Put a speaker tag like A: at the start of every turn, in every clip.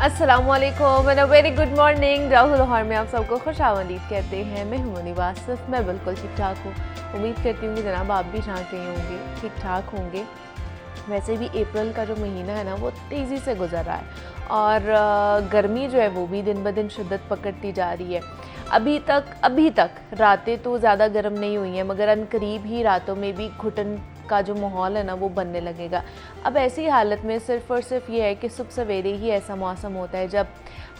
A: अस्सलामुअलैकुम and a very good morning. Rahul Lahore में आप सबको खुश आमदीद कहते हैं। मैं हूं मुनीबा आसिफ। मैं बिल्कुल ठीक ठाक हूँ। उम्मीद करती हूँ कि जनाब आप भी जहाँ कहीं होंगे ठीक ठाक होंगे। वैसे भी अप्रैल का जो महीना है ना वो तेज़ी से गुजर रहा है और गर्मी जो है वो भी दिन ब दिन शिद्दत पकड़ती जा रही है। अभी तक रातें तो ज़्यादा गर्म नहीं हुई हैं, मगर अनकरीब ही रातों में भी घुटन का जो माहौल है ना वो बनने लगेगा। अब ऐसी हालत में सिर्फ़ और सिर्फ ये है कि सुबह सवेरे ही ऐसा मौसम होता है जब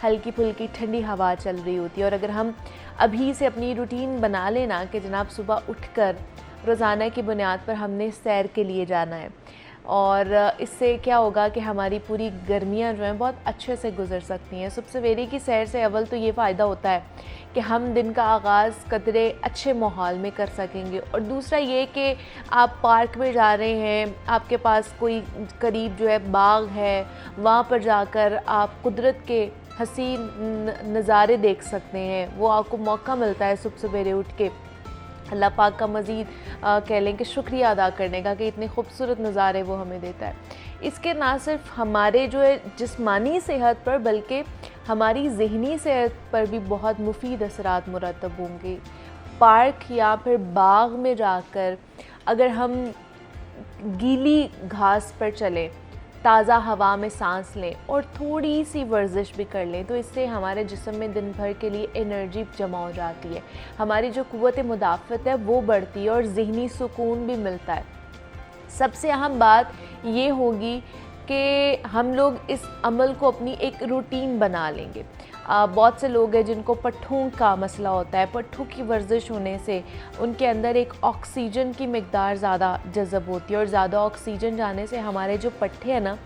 A: हल्की फुल्की ठंडी हवा चल रही होती है, और अगर हम अभी से अपनी रूटीन बना लेना कि जनाब सुबह उठकर रोज़ाना की बुनियाद पर हमने सैर के लिए जाना है, और इससे क्या होगा कि हमारी पूरी गर्मियां जो हैं बहुत अच्छे से गुजर सकती हैं। सुबह सवेरे की सैर से अव्वल तो ये फ़ायदा होता है कि हम दिन का आगाज़ कदरे अच्छे माहौल में कर सकेंगे, और दूसरा ये कि आप पार्क में जा रहे हैं, आपके पास कोई करीब जो है बाग है, वहाँ पर जाकर आप कुदरत के हसीन नज़ारे देख सकते हैं। वो आपको मौका मिलता है सुबह सवेरे उठ के अल्लाह पाक का मज़ीद कह लें कि शुक्रिया अदा करने का कि इतने खूबसूरत नज़ारे वो हमें देता है। इसके ना सिर्फ हमारे जो है जिस्मानी सेहत पर बल्कि हमारी ज़हनी सेहत पर भी बहुत मुफीद असरात मुरतब होंगे। पार्क या फिर बाग में जाकर अगर हम गीली घास पर चलें, ताज़ा हवा में सांस लें और थोड़ी सी वर्जिश भी कर लें, तो इससे हमारे जिस्म में दिन भर के लिए एनर्जी जमा हो जाती है, हमारी जो क़ुव्वत मुदाफ़त है वो बढ़ती है और ज़हनी सुकून भी मिलता है। सबसे अहम बात ये होगी कि हम लोग इस अमल को अपनी एक रूटीन बना लेंगे। बहुत से लोग हैं जिनको पट्ठों का मसला होता है। पट्ठों की वर्जिश होने से उनके अंदर एक ऑक्सीजन की मिक़दार ज़्यादा जज़ब होती है, और ज़्यादा ऑक्सीजन जाने से हमारे जो पट्ठे हैं ना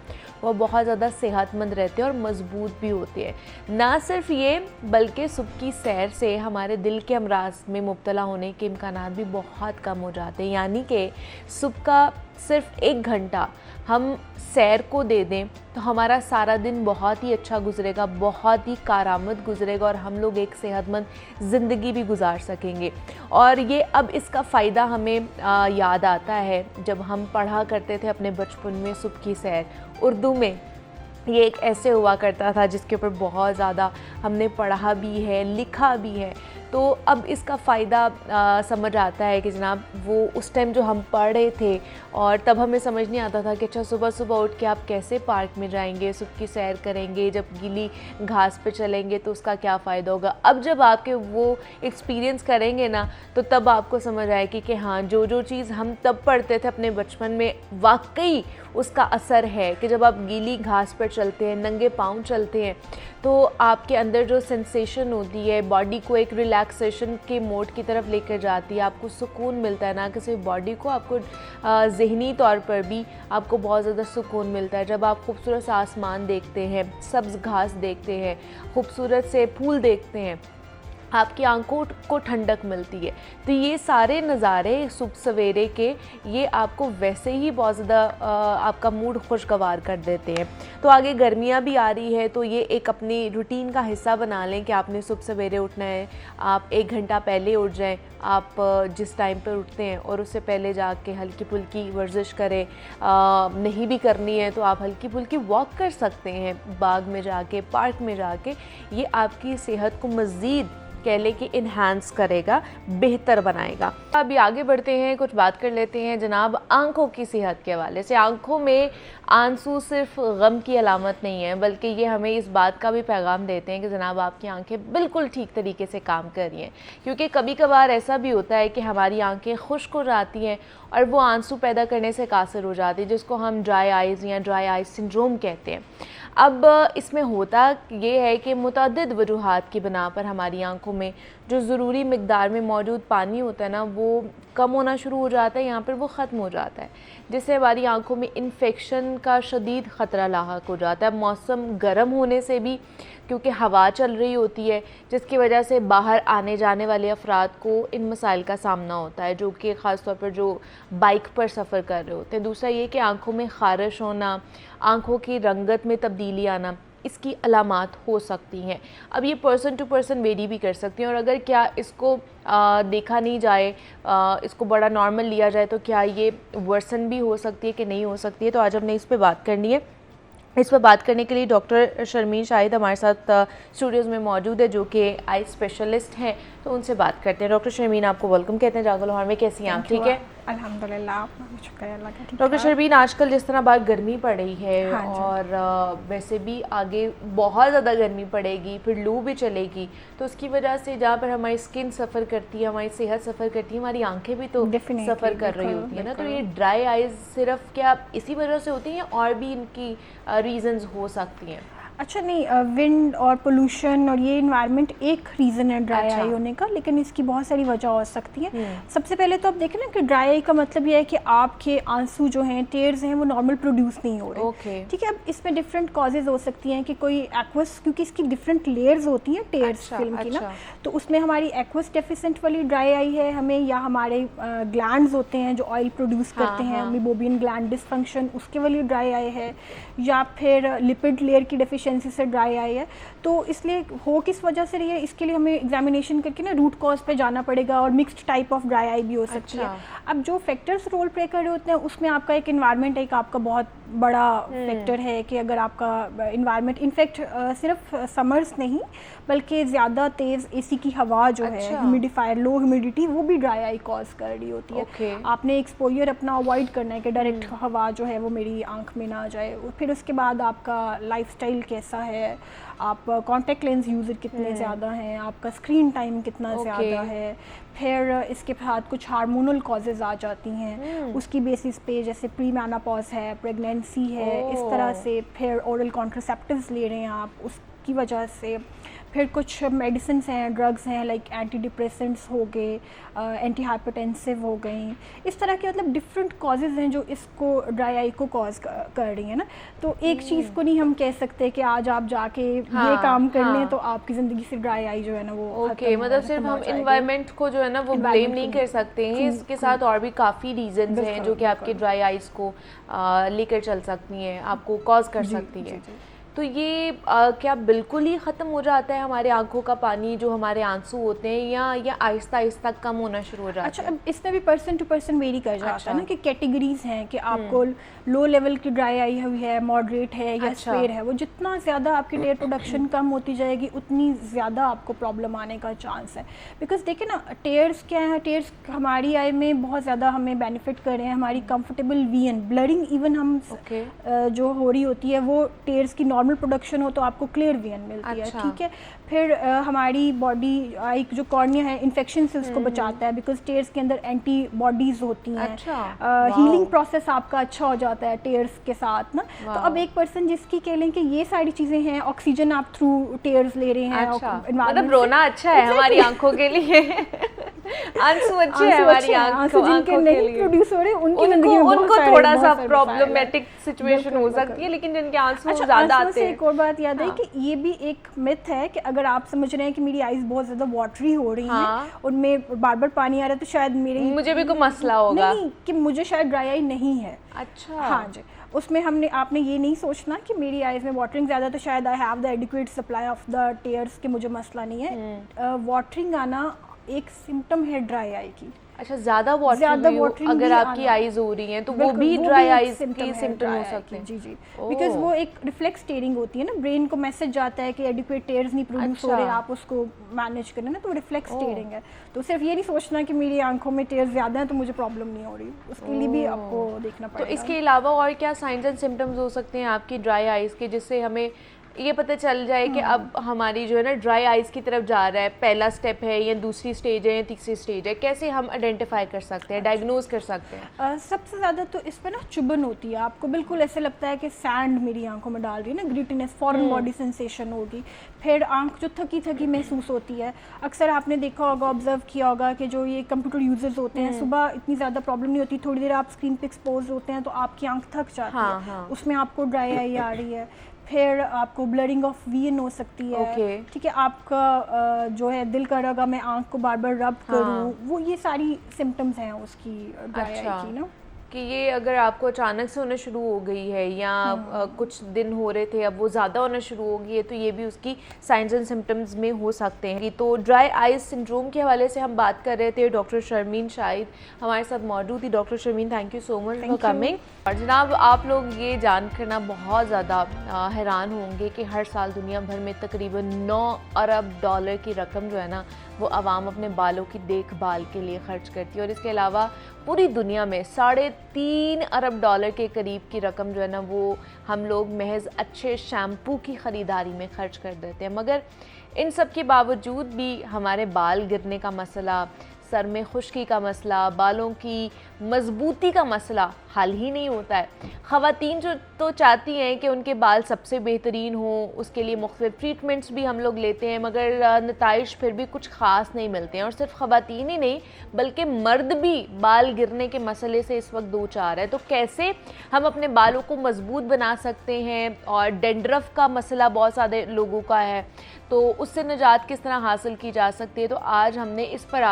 A: वो बहुत ज़्यादा सेहतमंद रहते हैं और मज़बूत भी होते हैं। ना सिर्फ ये बल्कि सुबह की सैर से हमारे दिल के अमराज में मुब्तला होने के इम्कानात भी बहुत कम हो जाते हैं। यानी कि सुबह का सिर्फ 1 घंटा हम सैर को दे दें तो हमारा सारा दिन बहुत ही अच्छा गुजरेगा, बहुत ही कारआमद गुजरेगा, और हम लोग एक सेहतमंद ज़िंदगी भी गुजार सकेंगे। और ये अब इसका फ़ायदा हमें याद आता है जब हम पढ़ा करते थे अपने बचपन में सुबह की सैर। उर्दू में ये एक ऐसे हुआ करता था जिसके ऊपर बहुत ज़्यादा हमने पढ़ा भी है, लिखा भी है। तो अब इसका फ़ायदा समझ आता है कि जनाब वो उस टाइम जो हम पढ़ रहे थे, और तब हमें समझ नहीं आता था कि अच्छा सुबह सुबह उठ के आप कैसे पार्क में जाएंगे, सुबह की सैर करेंगे, जब गीली घास पे चलेंगे तो उसका क्या फ़ायदा होगा। अब जब आपके वो एक्सपीरियंस करेंगे ना तो तब आपको समझ आएगी कि हाँ, जो चीज़ हम तब पढ़ते थे अपने बचपन में वाकई उसका असर है कि जब आप गीली घास पर चलते हैं, नंगे पाँव चलते हैं, तो आपके अंदर जो सेंसेशन होती है बॉडी को एक रिलैक्सेशन के मोड की तरफ लेकर जाती है। आपको सुकून मिलता है, ना कि सिर्फ बॉडी को, आपको ज़हनी तौर पर भी आपको बहुत ज़्यादा सुकून मिलता है। जब आप खूबसूरत सा आसमान देखते हैं, सब्ज़ घास देखते हैं, खूबसूरत से फूल देखते हैं, आपकी आंखों को ठंडक मिलती है। तो ये सारे नज़ारे सुबह सवेरे के ये आपको वैसे ही बहुत ज़्यादा आपका मूड खुशगवार कर देते हैं। तो आगे गर्मियाँ भी आ रही है तो ये एक अपनी रूटीन का हिस्सा बना लें कि आपने सुबह सवेरे उठना है। आप 1 घंटा पहले उठ जाएं, आप जिस टाइम पर उठते हैं, और उससे पहले जाके हल्की फुल्की वर्जिश करें। नहीं भी करनी है तो आप हल्की फुल्की वॉक कर सकते हैं बाग में जाके, पार्क में जाके। ये आपकी सेहत को मज़ीद कह लें कि इन्हांस करेगा, बेहतर बनाएगा। अभी आगे बढ़ते हैं, कुछ बात कर लेते हैं जनाब आंखों की सेहत के हवाले से। आंखों में आंसू सिर्फ गम की अलामत नहीं है, बल्कि ये हमें इस बात का भी पैगाम देते हैं कि जनाब आपकी आंखें बिल्कुल ठीक तरीके से काम कर रही हैं। क्योंकि कभी कभार ऐसा भी होता है कि हमारी आंखें खुश्क हो जाती हैं और वो आंसू पैदा करने से कासिर हो जाती है, जिसको हम ड्राई आइज़ या ड्राई आइज सिंड्रोम कहते हैं। अब इसमें होता ये है कि मुतअद्दिद वजूहात की बिना पर हमारी आंखों में जो ज़रूरी मिक़दार में मौजूद पानी होता है ना वो कम होना शुरू हो जाता है, यहाँ पर वो ख़त्म हो जाता है, जिससे हमारी आंखों में इन्फेक्शन का शदीद ख़तरा लाहक हो जाता है। मौसम गर्म होने से भी, क्योंकि हवा चल रही होती है, जिसकी वजह से बाहर आने जाने वाले अफराद को इन मसाइल का सामना होता है, जो कि ख़ास तौर पर जो बाइक पर सफ़र कर रहे होते हैं। दूसरा ये कि आँखों में ख़ारिश होना, आँखों की रंगत में तब्दीली आना, इसकी अलामात हो सकती हैं। अब ये पर्सन टू पर्सन वेरी भी कर सकती हैं, और अगर क्या इसको देखा नहीं जाए, इसको बड़ा नॉर्मल लिया जाए, तो क्या ये वर्सन भी हो सकती है कि नहीं हो सकती है। तो आज हमने इस पे बात करनी है। इस पर बात करने के लिए डॉक्टर शर्मीन शाहिद हमारे साथ स्टूडियोज़ में मौजूद है, जो कि आई स्पेशलिस्ट हैं, तो उनसे बात करते हैं। डॉक्टर शर्मीन, आपको वेलकम कहते हैं जागो लाहौर में। कैसी हैं आप? ठीक है,
B: अल्हम्दुलिल्लाह, शुक्र अल्लाह का।
A: डॉक्टर शर्मीन, आजकल जिस तरह बाहर गर्मी पड़ रही है,
B: हाँ
A: और वैसे भी आगे बहुत ज़्यादा गर्मी पड़ेगी, फिर लू भी चलेगी, तो उसकी वजह से जहाँ पर हमारी स्किन सफ़र करती है, हमारी सेहत सफ़र करती है, हमारी आंखें भी तो सफ़र कर रही होती है ना। तो ये ड्राई आइज़ सिर्फ क्या इसी वजह से होती हैं या और भी इनकी रीज़न्स हो सकती हैं?
B: अच्छा, नहीं, विंड और पोल्यूशन और ये इन्वायरमेंट एक रीज़न है ड्राई आई होने का, लेकिन इसकी बहुत सारी वजह हो सकती हैं। सबसे पहले तो आप देखें ना कि ड्राई आई का मतलब ये है कि आपके आंसू जो हैं, टेयर्स हैं, वो नॉर्मल प्रोड्यूस नहीं हो रहे। ठीक है, अब इसमें डिफरेंट कॉजेज़ हो सकती हैं कि कोई एक्वस, क्योंकि इसकी डिफरेंट लेयर्स होती हैं टेयर्स फिल्म की ना, तो उसमें हमारी एक्वस डेफिशिएंट वाली ड्राई आई है हमें, या हमारे ग्लैंड्स होते हैं जो ऑयल प्रोड्यूस करते हैं, मीबोबियन ग्लैंड डिसफंक्शन, उसके वाली ड्राई आई है, या फिर लिपिड लेयर की डेफिशिएंसी से ड्राई आई है। तो इसलिए हो किस वजह से रही है, इसके लिए हमें एग्जामिनेशन करके ना रूट कॉज पे जाना पड़ेगा, और mixed type of dry eye भी हो सकती है। अब जो फैक्टर्स रोल प्ले कर रहे होते हैं उसमें आपका एक एनवायरनमेंट एक आपका बहुत बड़ा फैक्टर है कि अगर आपका इन्वायरमेंट, इनफैक्ट सिर्फ समर्स नहीं बल्कि ज़्यादा तेज़ एसी की हवा जो है, ह्यूमिडिफायर, लो ह्यूमिडिटी, वो भी ड्राई आई कॉज कर रही होती है। आपने एक्सपोजर अपना अवॉइड करना है कि डायरेक्ट हवा जो है वो मेरी आंख में ना आ जाए। फिर उसके बाद आपका लाइफस्टाइल कैसा है, आप कॉन्टैक्ट लेंस यूज़र कितने ज़्यादा हैं, आपका स्क्रीन टाइम कितना ज़्यादा है, फिर इसके साथ कुछ हार्मोनल कॉजेज़ आ जाती हैं उसकी बेसिस पे, जैसे प्री मेनोपॉज है, प्रेगनेंसी है, इस तरह से। फिर ओरल कॉन्ट्रासेप्टिव्स ले रहे हैं आप, उसकी वजह से। फिर कुछ मेडिसिन्स हैं, ड्रग्स हैं, लाइक एंटी डिप्रेसेंट्स हो गए, एंटी हाइपरटेंसिव हो गई, इस तरह के मतलब डिफरेंट कॉजेज़ हैं जो इसको ड्राई आई को कॉज कर रही है ना। तो एक चीज़ को नहीं हम कह सकते कि आज आप जाके ये काम कर लें तो आपकी ज़िंदगी से ड्राई आई जो है ना वो
A: मतलब सिर्फ हम इन्वायरमेंट को जो है ना वो ब्लेम नहीं कर सकते हैं, इसके साथ और भी काफ़ी रीजंस हैं जो कि आपके ड्राई आइज़ को लेकर चल सकती हैं, आपको कॉज कर सकती हैं। तो ये क्या बिल्कुल ही ख़त्म हो जाता है हमारे आंखों का पानी, जो हमारे आंसू होते हैं, या आहिस्ता आहिस्ता कम होना शुरू हो जाता है?
B: अच्छा, अब इसमें भी पर्सन टू पर्सन वेरी कर जाता है ना कि कैटेगरीज हैं कि आपको लो लेवल की ड्राई आई हुई है, मॉडरेट है या स्क्वेयर है। वो जितना ज़्यादा आपकी टेयर प्रोडक्शन कम होती जाएगी उतनी ज़्यादा आपको प्रॉब्लम आने का चांस है। बिकॉज देखिए ना, टेयर्स क्या है, टेयर्स हमारी आई में बहुत ज़्यादा हमें बेनिफिट कर रहे हैं, हमारी कंफर्टेबल विजन, ब्लरिंग इवन हम जो हो रही होती है वो टेयर्स की नॉर्मल प्रोडक्शन हो तो आपको क्लियर विजन मिलती है। ठीक है, फिर हमारी बॉडी आई जो कॉर्निया है इन्फेक्शन से उसको बचाता है, बिकॉज टेयर्स के अंदर एंटीबॉडीज होती हैं। हीलिंग प्रोसेस आपका अच्छा हो जाता है टेयर्स के साथ ना। तो अब एक पर्सन जिसकी कह लें कि ये सारी चीज़ें हैं, ऑक्सीजन आप थ्रू टेयर्स ले रहे हैं,
A: मतलब रोना अच्छा है हमारी आंखों के लिए, आंसू अच्छे हैं हमारी आंखों
B: जिनके नहीं प्रोड्यूस हो रहे
A: उनको थोड़ा सा प्रॉब्लमेटिक सिचुएशन हो सकती है, लेकिन जिनके आंसू ज़्यादा आते हैं।
B: एक और बात याद है कि ये भी एक मिथ है कि अगर आप समझ रहे हैं कि मेरी आईज बहुत ज़्यादा वाटरी हो रही हैं, उनमें बार बार पानी आ रहा है, तो शायद मुझे भी कोई मसला होगा, नहीं कि मुझे शायद ड्राई आई नहीं है।
A: अच्छा,
B: हाँ जी, उसमें आपने ये नहीं सोचना कि मेरी आईज में वाटरिंग ज़्यादा तो शायद I have the adequate supply of the tears कि मुझे मसला नहीं है। वाटरिंग आना एक सिम्टम है ड्राई आई की।
A: अच्छा, ज़्यादा वाटरिंग अगर आपकी आईज हो रही हैं तो वो भी ड्राई आईज के सिम्टम हो सकते हैं।
B: जी जी, बिकॉज वो एक रिफ्लेक्स टेयरिंग होती है ना, ब्रेन को मैसेज जाता है कि एडिक्वेट टेयर्स नहीं प्रोड्यूस हो रहे, आप उसको मैनेज करें ना, तो रिफ्लेक्स टेयरिंग है। तो सिर्फ ये नहीं सोचना कि मेरी आंखों में टेयर्स ज़्यादा हैं तो मुझे प्रॉब्लम नहीं हो रही, उसके लिए भी आपको देखना पड़ेगा।
A: तो इसके अलावा और क्या साइंस एंड सिम्टम्स हो सकते हैं आपकी ड्राई आईज के, जिससे हमें ये पता चल जाए कि अब हमारी जो है ना ड्राई आइज़ की तरफ जा रहा है, पहला स्टेप है या दूसरी स्टेज है या तीसरी स्टेज है? कैसे हम आइडेंटिफाई कर सकते हैं, डायग्नोज कर सकते हैं?
B: सबसे ज़्यादा तो इस पर ना चुभन होती है, आपको बिल्कुल ऐसे लगता है कि सैंड मेरी आंखों में डाल रही है ना, ग्रिटीनेस, फॉरेन बॉडी सेंसेशन होगी। फिर आंख जो थकी थकी महसूस होती है। अक्सर आपने देखा होगा, ऑब्जर्व किया होगा कि जो ये कंप्यूटर यूजर्स होते हैं, सुबह इतनी ज़्यादा प्रॉब्लम नहीं होती, थोड़ी देर आप स्क्रीन पे एक्सपोज होते हैं तो आपकी आंख थक जाती है, उसमें आपको ड्राई आई आ रही है। फिर आपको ब्लरिंग ऑफ विजन हो सकती है। ठीक है, आपका जो है दिल कर रहा मैं आंख को बार बार रब करूँ, वो ये सारी सिम्टम्स हैं उसकी ड्राई आई की ना।
A: कि ये अगर आपको अचानक से होना शुरू हो गई है या कुछ दिन हो रहे थे अब वो ज़्यादा होना शुरू हो गई है, तो ये भी उसकी साइंस एंड सिम्टम्स में हो सकते हैं। तो ड्राई आइज सिंड्रोम के हवाले से हम बात कर रहे थे। डॉक्टर शर्मीन शाहिद हमारे साथ मौजूद थी। Doctor Sharmeen, thank you so much for coming. और जनाब, आप लोग ये जानकर ना बहुत ज़्यादा हैरान होंगे कि हर साल दुनिया भर में तकरीबन 9 अरब डॉलर की रकम जो है ना वो आवाम अपने बालों की देखभाल के लिए खर्च करती है। और इसके अलावा पूरी दुनिया में 3.5 अरब डॉलर के करीब की रकम जो है ना वो हम लोग महज अच्छे शैम्पू की ख़रीदारी में खर्च कर देते हैं। मगर इन सब के बावजूद भी हमारे बाल गिरने का मसला, सर में खुश्की का मसला, बालों की मजबूती का मसला हल ही नहीं होता है। ख़वातीन जो तो चाहती हैं कि उनके बाल सबसे बेहतरीन हो, उसके लिए मुख्तलिफ ट्रीटमेंट्स भी हम लोग लेते हैं, मगर नताइज फिर भी कुछ ख़ास नहीं मिलते हैं। और सिर्फ ख़वातीन ही नहीं बल्कि मर्द भी बाल गिरने के मसले से इस वक्त दो चार है। तो कैसे हम अपने बालों को मजबूत बना सकते हैं, और डेंड्रफ का मसला बहुत सारे लोगों का है, तो उससे निजात किस तरह हासिल की जा सकती है। तो आज हमने इस पर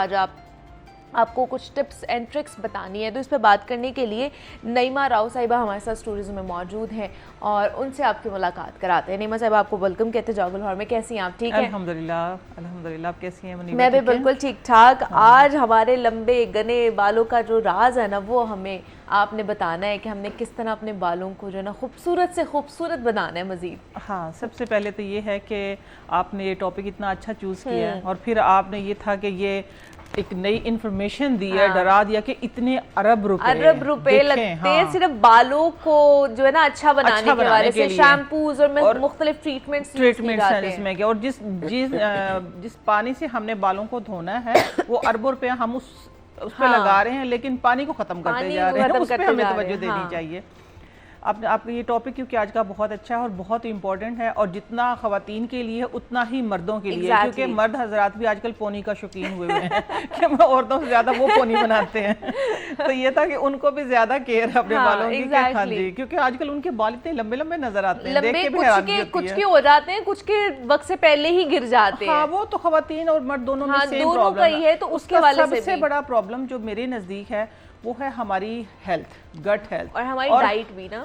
A: आपको कुछ टिप्स एंड ट्रिक्स बतानी है। तो इस पर बात करने के लिए नईमा राव साहिबा हमारे साथ स्टूडियोज़ में मौजूद हैं और उनसे आपकी मुलाकात कराते हैं। नईमा साहिबा, आपको वेलकम कहते हैं जागुल हॉल में। कैसी हैं आप? ठीक है,
C: अल्हम्दुलिल्लाह। आप कैसी हैं?
A: मैं भी बिल्कुल ठीक ठाक। आज हमारे लंबे घने बालों का जो राज है ना वो हमें आपने बताना है कि हमने किस तरह अपने बालों को जो है ना खूबसूरत से खूबसूरत बनाना है मज़ीद।
C: हाँ, सबसे पहले तो ये है कि आपने ये टॉपिक इतना अच्छा चूज़ किया है, और फिर आपने ये था कि ये एक नई इंफॉर्मेशन दी है, डरा दिया कि इतने अरब रुपए
A: लगते हैं सिर्फ बालों को जो है ना अच्छा बनाने के वाले से, शैम्पूज और मुख्तलिफ ट्रीटमेंट्स
C: इसमें क्या। और जिस पानी से हमने बालों को धोना है वो अरबों रुपया हम उस पे लगा रहे हैं, लेकिन पानी को खत्म करते जा रहे हैं। उस पे हमें तवज्जो देनी चाहिए। आपका ये टॉपिक क्योंकि आज का बहुत अच्छा है और बहुत इंपॉर्टेंट है, और जितना ख़वातीन के लिए उतना ही मर्दों के लिए, क्योंकि मर्द हजरात भी आजकल पोनी का शौकीन हुए हैं कि औरतों से ज़्यादा वो पोनी बनाते हैं। तो ये था कि उनको भी ज़्यादा केयर है अपने बालों की। हाँ जी, क्योंकि आजकल उनके बाल इतने लंबे लंबे नजर आते हैं, देख के भी हैरानी होती है।
A: कुछ के हो जाते हैं, कुछ के वक्त से पहले ही गिर जाते हैं।
C: हाँ, वो तो ख़वातीन और मर्द दोनों में सेम प्रॉब्लम है। तो उसका सबसे बड़ा प्रॉब्लम जो मेरे नज़दीक है वो है हमारी हेल्थ, गट हेल्थ,
A: और हमारी डाइट भी ना।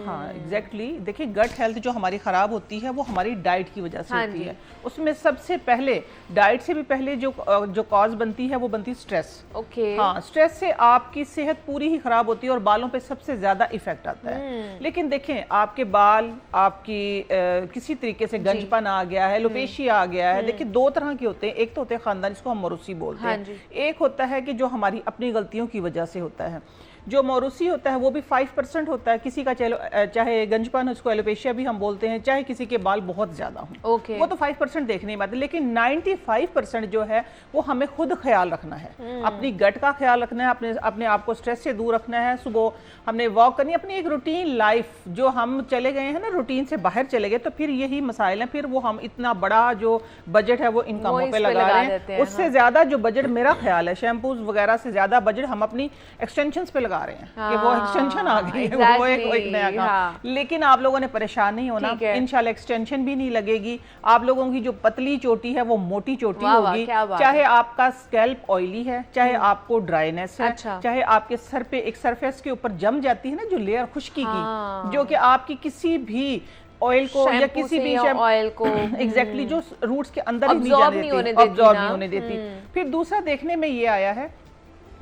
C: हाँ, एग्जैक्टली। देखिए, गट हेल्थ जो हमारी ख़राब होती है वो हमारी डाइट की वजह से होती है। उसमें सबसे पहले, डाइट से भी पहले जो कॉज बनती है वो बनती है स्ट्रेस।
A: ओके।
C: हाँ, स्ट्रेस से आपकी सेहत पूरी ही ख़राब होती है और बालों पे सबसे ज़्यादा इफेक्ट आता है। लेकिन देखें, आपके बाल आपकी किसी तरीके से गंजपन आ गया है, लोपेशिया आ गया है। देखिए, दो तरह के होते हैं। एक तो होते हैं ख़ानदान, जिसको हम मौरूसी बोलते हैं। एक होता है कि जो हमारी अपनी गलतियों की वजह से होता है। जो मौरूसी होता है वो भी 5% होता है। किसी का चाहे गंजपन, उसको एलोपेशिया भी हम बोलते हैं, चाहे किसी के बाल बहुत ज्यादा हों, वो तो 5% देखने की बात है। लेकिन 95% जो है वो हमें खुद ख्याल रखना है, अपनी गट का ख्याल रखना है, अपने आप को स्ट्रेस से दूर रखना है। सुबह हमने वॉक करनी, अपनी एक रूटीन लाइफ, जो हम चले गए हैं ना, रूटीन से बाहर चले गए, तो फिर यही मसाइल हैं। फिर वो हम इतना बड़ा जो बजट है वो इन कामों पे लगा रहे हैं। उससे ज्यादा जो बजट, मेरा ख्याल है, शैम्पूज वगैरह से ज्यादा बजट हम अपनी एक्सटेंशंस पे लगा रहे हैं कि वो एक्सटेंशन आ गई है, वो एक नया काम। लेकिन आप लोगों ने परेशान नहीं होना, इंशाल्लाह एक्सटेंशन भी नहीं लगेगी। आप लोगों की जो पतली चोटी है वो मोटी चोटी होगी। चाहे आपका स्कैल्प ऑयली है, चाहे आपको ड्राइनेस है, चाहे आपके सर पे एक सरफेस के ऊपर जम जाती है ना जो लेयर खुश्की की, जो कि आपकी किसी भी ऑयल को या किसी भी ऑयल को एग्जैक्टली जो रूट्स के अंदर ही नहीं होने देती। फिर दूसरा देखने में ये आया है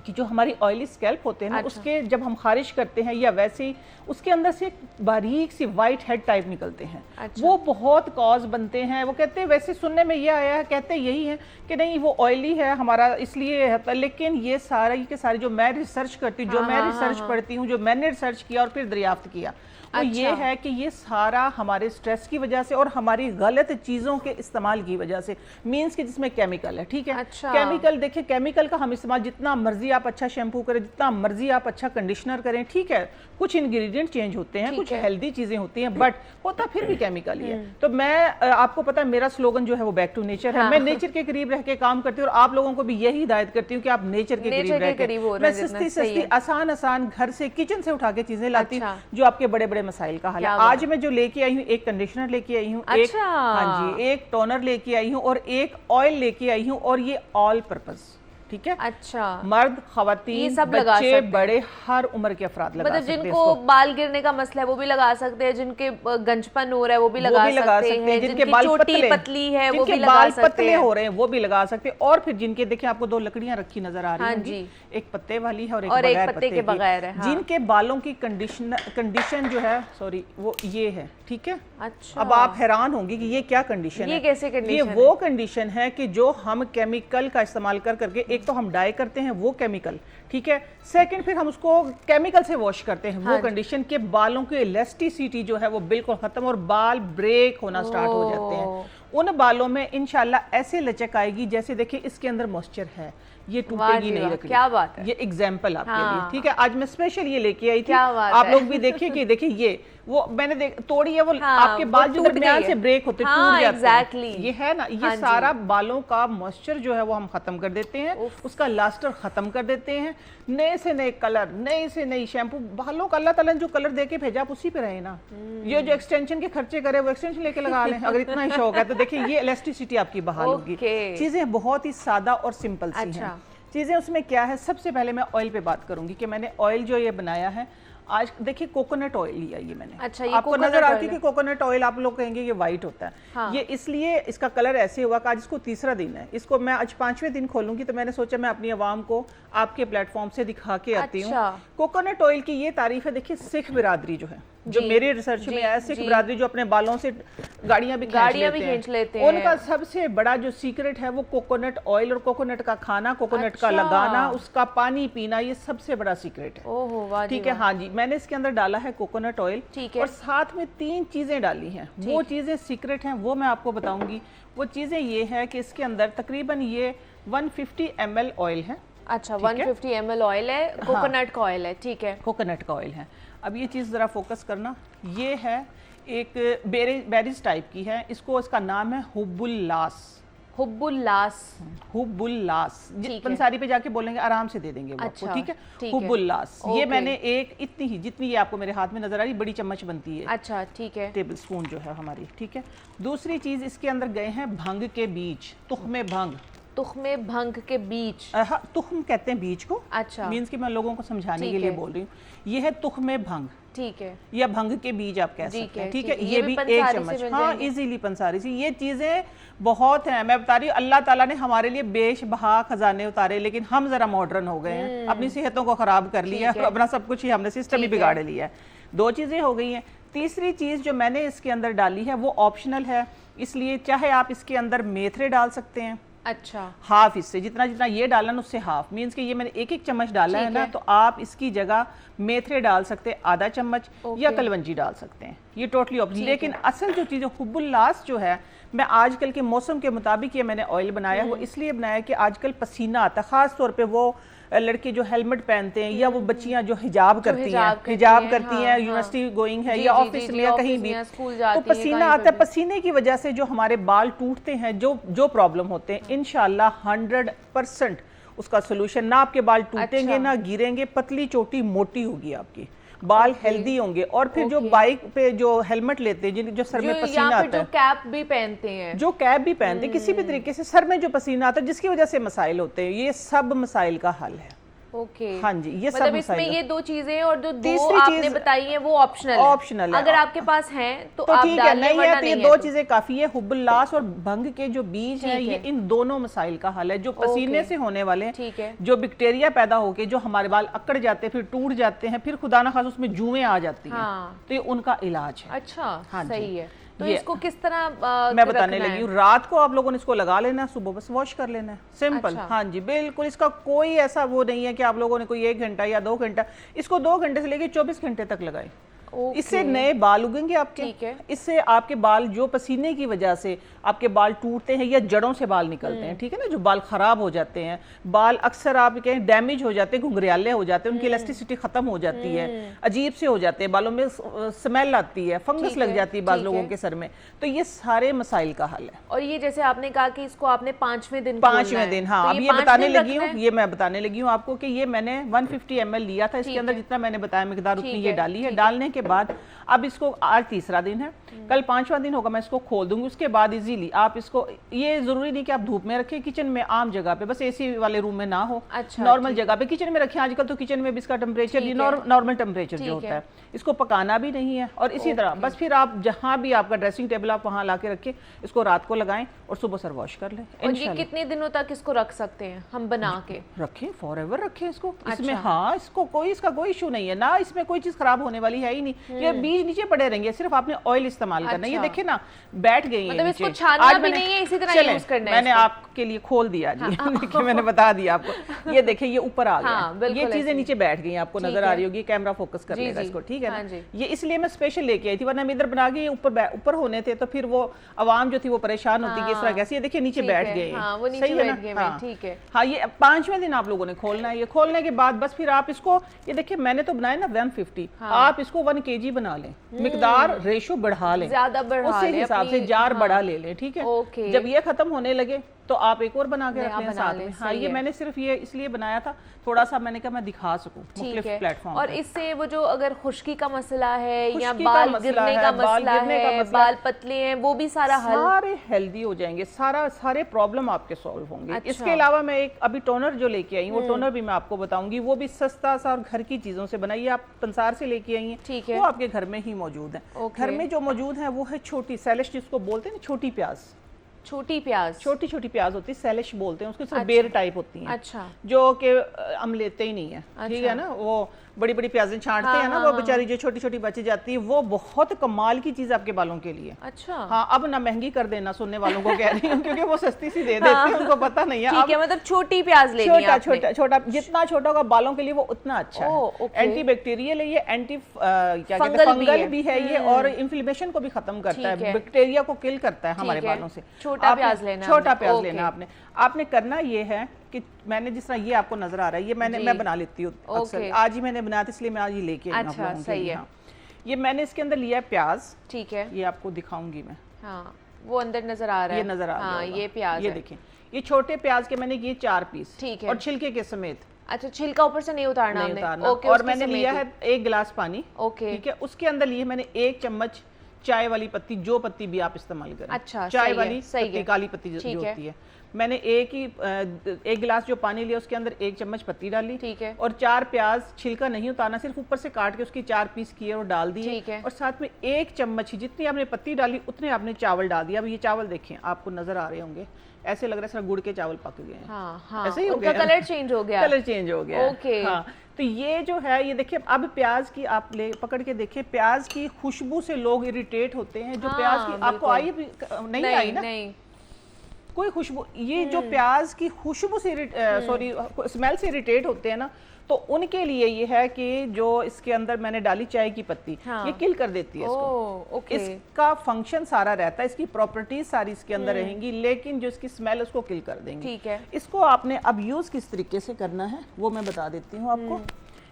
C: कि जो हमारी ऑयली स्कैल्प होते हैं ना, उसके जब हम खारिश करते हैं या वैसे ही उसके अंदर से बारीक सी वाइट हेड टाइप निकलते हैं। वो बहुत कॉज बनते हैं। वो कहते हैं, वैसे सुनने में ये आया है, कहते यही है कि नहीं वो ऑयली है हमारा इसलिए है, लेकिन ये सारा के सारे जो मैं रिसर्च करती हूँ, जो मैं रिसर्च पढ़ती हूँ, जो मैंने रिसर्च किया और फिर दरियाफ्त किया, वो ये है कि ये सारा हमारे स्ट्रेस की वजह से और हमारी गलत चीज़ों के इस्तेमाल की वजह से, मीन्स कि जिसमें केमिकल है। ठीक है, केमिकल, देखिए केमिकल का हम इस्तेमाल, जितना मर्जी आप अच्छा शैम्पू करें, जितना मर्जी आप अच्छा कंडीशनर करें, ठीक है, कुछ इंग्रेडिएंट चेंज होते हैं, कुछ हेल्दी चीज़ें होती हैं, बट होता फिर भी केमिकल ही है। तो मैं, आपको पता है मेरा स्लोगन जो है वो बैक टू नेचर है। मैं नेचर के करीब रह के काम करती हूँ और आप लोगों को भी यही हिदायत करती हूँ कि आप नेचर के करीब रह के, मैं सस्ती आसान घर से, किचन से उठा के चीजें लाती हूँ जो आपके बड़े बड़े मसाइल का हल है। आज मैं जो लेके आई हूँ, एक कंडीशनर लेके आई हूँ, एक, हाँ जी, एक टोनर लेके आई हूँ और एक ऑयल लेके आई हूँ, और ये ऑल पर्पस ठीक है।
A: अच्छा,
C: मर्द,
A: ये
C: खवातीन,
A: सब लगा
C: बच्चे,
A: सकते हैं।
C: बड़े, हर उम्र के अफराद लगा
A: मतलब
C: सकते हैं
A: जिनको
C: इसको।
A: बाल गिरने का मसला है वो भी लगा सकते हैं, जिनके गंजपन हो रहा है वो भी लगा सकते हैं,
C: जिनके बाल
A: चोटी पतली है वो भी
C: जिनके
A: लगा
C: बाल
A: सकते
C: पतले
A: हैं।
C: हो रहे हैं वो भी लगा सकते हैं। और फिर जिनके, देखिए आपको 2 लकड़ियां रखी नजर आ रही
A: हाँ
C: होंगी,
A: जी।
C: एक पत्ते वाली है और एक
A: और एक
C: बगैर
A: पत्ते के
C: की।
A: बगैर है, हाँ।
C: जिनके बालों की कंडीशन जो है, सॉरी, वो ये है, ठीक है।
A: अच्छा,
C: अब आप हैरान होंगी कि ये क्या कंडीशन है।
A: ये कैसे
C: ये
A: कंडीशन
C: वो कंडीशन है कि जो हम केमिकल का इस्तेमाल करके, एक तो हम डाई करते हैं वो केमिकल, ठीक है, सेकंड फिर हम उसको केमिकल से वॉश करते हैं,
A: हाँ
C: वो कंडीशन के बालों की इलास्टिसिटी जो है वो बिल्कुल खत्म और बाल ब्रेक होना स्टार्ट हो जाते हैं। उन बालों में इंशाल्लाह ऐसे लचक आएगी जैसे देखिए इसके अंदर मॉइस्चर है, ये टूटेगी नहीं लकड़ी।
A: क्या बात है,
C: ये एग्जाम्पल आपके
A: हाँ।
C: लिए, ठीक है। आज मैं स्पेशल ये लेके आई थी,
A: क्या बात
C: आप
A: है।
C: लोग भी देखिए कि देखिए ये वो मैंने तोड़ी है, वो
A: हाँ,
C: आपके
A: वो
C: बाल जो
A: टूट
C: दरमियान
A: गई
C: से
A: है।
C: ब्रेक होते
A: हाँ,
C: टूट जाते
A: exactly।
C: हैं, ये है ना, ये
A: हाँ जी।
C: सारा बालों का मॉइस्चर जो है वो हम खत्म कर देते हैं, उसका लास्टर खत्म कर देते हैं। नए से नए कलर, नए से नई शैम्पू, बालों का अल्लाह ताला ने जो कलर देके भेजा आप उसी पे रहे ना। ये जो एक्सटेंशन के खर्चे करे वो एक्सटेंशन लेके लगा लें, अगर इतना ही शौक है तो देखिए ये इलास्टिसिटी आपकी बहाल होगी। चीजें बहुत ही सादा और सिंपल सी हैं। चीजें उसमें क्या है, सबसे पहले मैं ऑयल पे बात करूंगी कि मैंने ऑयल जो ये बनाया है, आज देखिए कोकोनट ऑयल लिया ये मैंने।
A: अच्छा, ये
C: आपको नजर आती है कि कोकोनट ऑयल आप लोग कहेंगे ये वाइट होता है,
A: हाँ।
C: ये इसलिए इसका कलर ऐसे हुआ कि आज इसको 3रा दिन है, इसको मैं आज 5वें दिन खोलूंगी, तो मैंने सोचा मैं अपनी आवाम को आपके प्लेटफॉर्म से दिखा के आती हूँ।
A: अच्छा।
C: कोकोनट ऑयल की ये तारीफ है, देखिए सिख बिरादरी जो है, जो मेरे रिसर्च में है, सिख बिरादरी जो अपने बालों से गाड़ियां भी खींच लेते हैं, उनका सबसे बड़ा जो सीक्रेट है वो कोकोनट ऑयल और कोकोनट का खाना, कोकोनट का लगाना, उसका पानी पीना, ये सबसे बड़ा सीक्रेट है।
A: ओहो, वाह जी,
C: ठीक है। हाँ जी, मैंने इसके अंदर डाला है कोकोनट ऑयल,
A: ठीक है।
C: और साथ में 3 चीजें डाली हैं, वो चीजें सीक्रेट हैं, वो मैं आपको बताऊंगी। वो चीजें ये है कि इसके अंदर तकरीबन ये 150 ml ऑयल है।
A: अच्छा, 150 ml ऑयल है, कोकोनट का ऑयल है, ठीक है,
C: कोकोनट का ऑयल है। अब ये चीज़ ज़रा फोकस करना, ये है एक बेरीज टाइप की है, इसको, इसका नाम है हुब्बुल्लास।
A: हुब्बुल्लास,
C: हुब्बुल्लास, पंसारी पे जाके बोलेंगे आराम से दे देंगे वो आपको, ठीक है। हुब्बुल्लास, ये मैंने एक इतनी ही, जितनी ये आपको मेरे हाथ में नजर आ रही, बड़ी चम्मच बनती है।
A: अच्छा, ठीक है,
C: टेबल स्पून जो है हमारी, ठीक है। दूसरी चीज़ इसके अंदर गए हैं भंग के बीज, तुख्मे भंग।
A: तुख्मे भंग के बीज,
C: तुख्म कहते हैं बीज को।
A: अच्छा,
C: मीन्स कि मैं लोगों को समझाने के लिए बोल रही हूँ। ये है तुख्मे भंग,
A: ठीक है,
C: या भंग के बीज आप कह सकते हैं, ठीक है।
A: ये
C: ये भी 1 चम्मच, हाँ, इजीली पंसारी से। ये चीजें बहुत हैं, मैं बता रही हूँ, अल्लाह ताला ने हमारे लिए बेशबहा खजाने उतारे, लेकिन हम जरा मॉडर्न हो गए हैं, अपनी सेहतों को खराब कर लिया, अपना सब कुछ ही हमने सिस्टम ही बिगाड़ लिया है। 2 चीजें हो गई हैं। तीसरी चीज जो मैंने इसके अंदर डाली है वो ऑप्शनल है, इसलिए चाहे आप इसके अंदर मेथरे डाल सकते हैं।
A: अच्छा,
C: हाफ, इससे जितना जितना ये डाला ना उससे हाफ, मीन्स कि ये मैंने 1 चम्मच डाला है ना, तो आप इसकी जगह मेथरे डाल सकते हैं आधा चम्मच, या कलवंजी डाल सकते हैं, ये टोटली ऑप्शन। लेकिन असल जो चीज़ हुब्बुल्लास जो है, मैं आजकल के मौसम के मुताबिक ये मैंने ऑयल बनाया, वो इसलिए बनाया कि आजकल पसीना आता है, खास तौर पे वो लड़के जो हेलमेट पहनते हैं, या वो बच्चियां जो हिजाब करती हैं, यूनिवर्सिटी गोइंग है, या ऑफिस में या कहीं भी, तो पसीना आता है। पसीने की वजह से जो हमारे बाल टूटते हैं, जो प्रॉब्लम होते हैं, इंशाल्लाह 100% उसका सोल्यूशन, ना आपके बाल टूटेंगे, ना गिरेंगे, पतली चोटी मोटी होगी आपकी, बाल हेल्दी होंगे। और फिर जो बाइक पे जो हेलमेट लेते हैं, जो सर में पसीना आता है,
A: जो कैप भी पहनते हैं,
C: किसी भी तरीके से सर में जो पसीना आता है, जिसकी वजह से मसाइल होते हैं, ये सब मसाइल का हल है।
A: ओके,
C: हाँ जी, ये
A: मतलब
C: सब
A: इसमें ये 2 चीजें और जो
C: तीसरी
A: आपने बताई है वो ऑप्शनल है। अगर आपके पास हैं तो आप
C: ठीक है, नहीं है तो ये 2 चीजें काफी है। हुब्बुल्लास और भंग के जो बीज हैं, ये इन दोनों मसाइल का हल है, जो पसीने से होने वाले, जो बैक्टीरिया पैदा होके जो हमारे बाल अकड़ जाते हैं, फिर टूट जाते हैं, फिर खुदा ना खास उसमें जुएं आ जाती हैं, तो ये उनका इलाज है।
A: अच्छा, सही है। तो इसको किस तरह
C: मैं बताने लगी हूँ। रात को आप लोगों ने इसको लगा लेना है, सुबह बस वॉश कर लेना है, सिंपल। हाँ जी, बिल्कुल, इसका कोई ऐसा वो नहीं है कि आप लोगों ने कोई 1 घंटा या 2 घंटा, इसको 2 घंटे से लेकर 24 घंटे तक लगाए। इससे नए बाल उगेंगे आपके, इससे आपके बाल जो पसीने की वजह से आपके बाल टूटते हैं या जड़ों से बाल निकलते हैं, ठीक है ना, जो बाल खराब हो जाते हैं, बाल अक्सर आप कहें डैमेज हो जाते हैं, घुंघरियाले हो जाते हैं, उनकी इलास्टिसिटी खत्म हो जाती है, अजीब से हो जाते हैं, बालों में स्मेल आती है, फंगस लग जाती है बाल लोगों के सर में, तो ये सारे मसाइल का हल है।
A: और ये जैसे आपने कहा कि इसको आपने 5वें दिन,
C: हाँ, अब ये बताने लगी हूँ, ये मैं बताने लगी हूँ आपको कि ये मैंने 150 ml लिया था, इसके अंदर जितना मैंने बताया मिकदार उतनी ये डाली है। डालने के बाद अब इसको आज तीसरा दिन है, कल 5वां दिन होगा, मैं इसको खोल दूंगी। उसके बाद इजीली आप इसको, ये जरूरी नहीं कि आप धूप में रखें, किचन में आम जगह पे, बस एसी वाले रूम में ना हो, नॉर्मल जगह पे किचन में रखें। आजकल तो किचन में भी इसका टेम्परेचर नॉर्मल टेम्परेचर जो होता है, इसको पकाना भी नहीं है। और इसी तरह बस फिर आप जहाँ भी आपका ड्रेसिंग टेबल आप वहाँ ला के रखें, इसको रात को लगाएं और सुबह सर वॉश कर लें।
A: और ये कितने दिनों तक इसको रख सकते हैं हम बना के?
C: रखें, फॉर एवर रखें इसको। इसमें हाँ, इसको इसका कोई इशू नहीं है ना, इसमें कोई चीज खराब होने वाली है ही नहीं। ये बीज नीचे पड़े रहेंगे, सिर्फ आपने ऑयल इस्तेमाल करना है। ये देखिए ना, बैठ गई है
A: मतलब
C: नीचे।
A: इसको छानना भी नहीं है, इसी तरह यूज करना है।
C: मैंने आपके लिए खोल दिया जी, देखिए मैंने बता दिया आपको। ये देखिए ये ऊपर आ गया, ये चीजें नीचे बैठ गई, आपको नजर आ रही होगी, कैमरा फोकस कर लेगा इसको, ठीक है ना। ये इसलिए मैं स्पेशल लेके आई थी, वरना मैं इधर बना के ऊपर होने थे तो फिर वो आवाम जो थी वो परेशान होती है, इस तरह कैसे। ये देखिए नीचे बैठ गए, सही है ना।
A: ठीक है,
C: हाँ, ये 5वें दिन आप लोगों ने खोलना है। ये खोलने के बाद बस फिर आप इसको, ये देखिए मैंने तो बनाया ना 150, आप इसको 1 kg बना लें, मिकदार रेशो बढ़ा लें,
A: ज्यादा बढ़ा
C: उसी हिसाब से जार बड़ा ले लें, ठीक है। जब ये खत्म होने लगे तो आप एक और बना के रख लें साथ में। हाँ, ये मैंने सिर्फ ये इसलिए बनाया था, थोड़ा सा मैंने कहा मैं दिखा सकूं मुख्तलिफ प्लेटफॉर्म।
A: और इससे वो जो अगर खुश्की का मसला है या बाल गिरने का मसला है, बाल पतले हैं, वो भी सारा
C: सारे हेल्दी हो जाएंगे, सारे प्रॉब्लम आपके सॉल्व होंगे। इसके अलावा मैं एक अभी टोनर जो लेके आई हूँ, वो टोनर भी मैं आपको बताऊंगी, वो भी सस्ता सा और घर की चीजों से बनाइए। आप पंसार से लेके आई हैं, वो आपके घर में ही मौजूद है। घर में जो मौजूद है वो है छोटी सैलिश, जिसको बोलते हैं छोटी प्याज। छोटी छोटी प्याज होती है, सैलिश बोलते हैं उसको, सिर्फ बेर टाइप होती है।
A: अच्छा।
C: जो कि हम लेते ही नहीं है, ठीक है ना। वो बड़ी बड़ी प्याजें छांटते हैं ना, वो बेचारी जो छोटी छोटी बची जाती है, वो बहुत कमाल की चीज आपके बालों के लिए।
A: अच्छा।
C: हाँ, अब ना महंगी कर देना सुनने वालों को कह रही हूँ, क्योंकि वो सस्ती सी दे देते हैं, उनको पता नहीं है।
A: ठीक है, मतलब छोटी प्याज लेनी है,
C: छोटा जितना छोटा होगा बालों के लिए वो उतना अच्छा है। एंटी बैक्टीरियल है ये, एंटी क्या कहते हैं, फंगल भी है ये, और इन्फ्लेमेशन को भी खत्म करता है, बैक्टीरिया को किल करता है हमारे बालों से।
A: छोटा प्याज
C: लेना आपने करना ये है कि मैंने जिस तरह ये आपको नजर आ रहा है, ये मैं बना लेती हूँ अक्सर, आज ही मैंने बनाया था इसलिए मैं आज ये लेके आई हूं।
A: अच्छा, सही है।
C: ये मैंने इसके अंदर लिया है प्याज,
A: ठीक है,
C: ये आपको दिखाऊंगी मैं।
A: हाँ, वो अंदर नजर आ रहा है,
C: ये नजर आ रहा है,
A: ये प्याज,
C: ये देखें, ये छोटे प्याज के मैंने किए 4 पीस,
A: ठीक है,
C: और छिलके के समेत।
A: अच्छा, छिलका ऊपर से नहीं उतारना हमने।
C: और मैंने लिया है 1 गिलास पानी, ठीक है। उसके अंदर लिए मैंने 1 चम्मच चाय वाली पत्ती, जो पत्ती भी आप इस्तेमाल करें।
A: अच्छा,
C: चाय वाली पत्ती, काली पत्ती जो होती है। मैंने 1 गिलास जो पानी लिया उसके अंदर 1 चम्मच पत्ती डाली,
A: ठीक है।
C: और 4 प्याज, छिलका नहीं उतारना, सिर्फ ऊपर से काट के उसकी 4 पीस किए और डाल दिए,
A: ठीक है।
C: और साथ में 1 चम्मच ही, जितनी आपने पत्ती डाली उतने आपने चावल डाल दिया। अब ये चावल देखें, आपको नजर आ रहे होंगे, ऐसे लग रहा है सर गुड़ के चावल पक गए हैं।
A: हाँ,
C: ऐसे ही
A: उनका कलर चेंज हो गया,
C: कलर चेंज हो गया।
A: ओके।
C: हाँ, तो ये जो है, ये देखिए, अब प्याज की आप पकड़ के देखिए, प्याज की खुशबू से लोग इरिटेट होते हैं। जो प्याज की आपको आई नहीं आई ना, नहीं कोई खुशबू, ये जो प्याज की खुशबू से स्मेल से इरिटेट होते हैं ना, तो उनके लिए ये है कि जो इसके अंदर मैंने डाली चाय की पत्ती, ये किल कर देती है इसको। इसका फंक्शन सारा रहता है, इसकी प्रॉपर्टीज सारी इसके अंदर रहेंगी, लेकिन जो इसकी स्मेल उसको किल कर देंगे।
A: ठीक है।
C: इसको आपने अब यूज किस तरीके से करना है वो मैं बता देती हूँ आपको।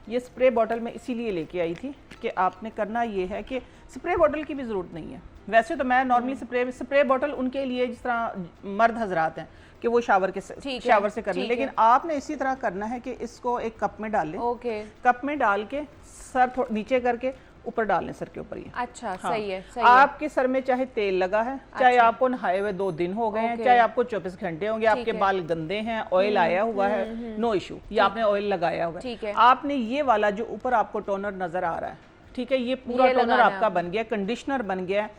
C: ये स्प्रे बॉटल में इसीलिए लेके आई थी कि आपने करना ये है कि स्प्रे बॉटल की भी जरूरत नहीं है। वैसे तो मैं नॉर्मली स्प्रे बॉटल उनके लिए, जिस तरह मर्द हजरात हैं कि वो शावर से कर लें, लेकिन आपने इसी तरह करना है कि इसको एक कप में डाल लें। कप में डाल के सर नीचे करके ऊपर डाल लें, सर के ऊपर। ये
A: अच्छा,
C: हाँ,
A: सही है।
C: आपके सर में चाहे तेल लगा है, चाहे आपको नहाए हुए 2 दिन हो गए हैं, चाहे आपको 24 घंटे होंगे, आपके बाल गंदे हैं, ऑयल आया हुआ है, नो इशू, ये आपने ऑयल लगाया हुआ है। आपने ये वाला जो ऊपर आपको टोनर नजर आ रहा है, ठीक है, ये पूरा टोनर आपका बन गया, कंडीशनर बन गया।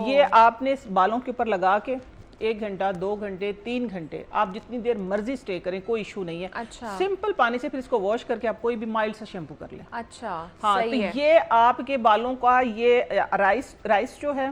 C: ये आपने बालों के ऊपर लगा के 1 घंटा, 2 घंटे, 3 घंटे, आप जितनी देर मर्जी स्टे करें, कोई इशू नहीं है। अच्छा। सिंपल पानी से फिर इसको वॉश करके आप कोई भी माइल्ड सा शैम्पू कर लें। अच्छा, हाँ, सही है। ये आपके बालों का ये राइस जो है,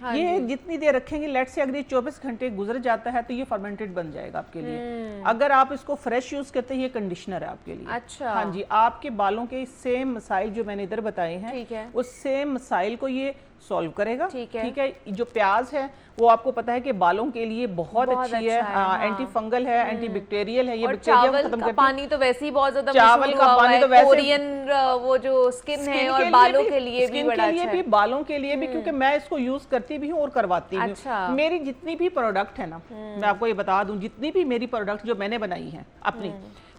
C: ये जितनी देर रखेंगे, लेट से अगर ये 24 घंटे गुजर जाता है तो ये फर्मेंटेड बन जाएगा आपके लिए। अगर आप इसको फ्रेश यूज करते हैं, ये कंडीशनर है आपके लिए। अच्छा। हाँ जी, आपके बालों के सेम मसाइल जो मैंने इधर बताए हैं, उस सेम मसाइल को ये सॉल्व करेगा। ठीक है। जो प्याज है वो आपको पता है कि बालों के लिए बहुत अच्छी है, एंटी फंगल है, एंटी बैक्टीरियल है, ये बैक्टीरिया खत्म करती है।
A: पानी तो वैसे ही बहुत ज्यादा
C: चावल का पानी तो वैसे
A: कोरियन वो जो स्किन है और बालों के लिए भी बड़ा अच्छा है,
C: बालों के लिए भी, क्योंकि मैं इसको यूज करती भी हूँ और करवाती भी हूँ। मेरी जितनी भी प्रोडक्ट है ना, मैं आपको ये बता दूं, जितनी भी मेरी प्रोडक्ट जो मैंने बनाई है अपनी,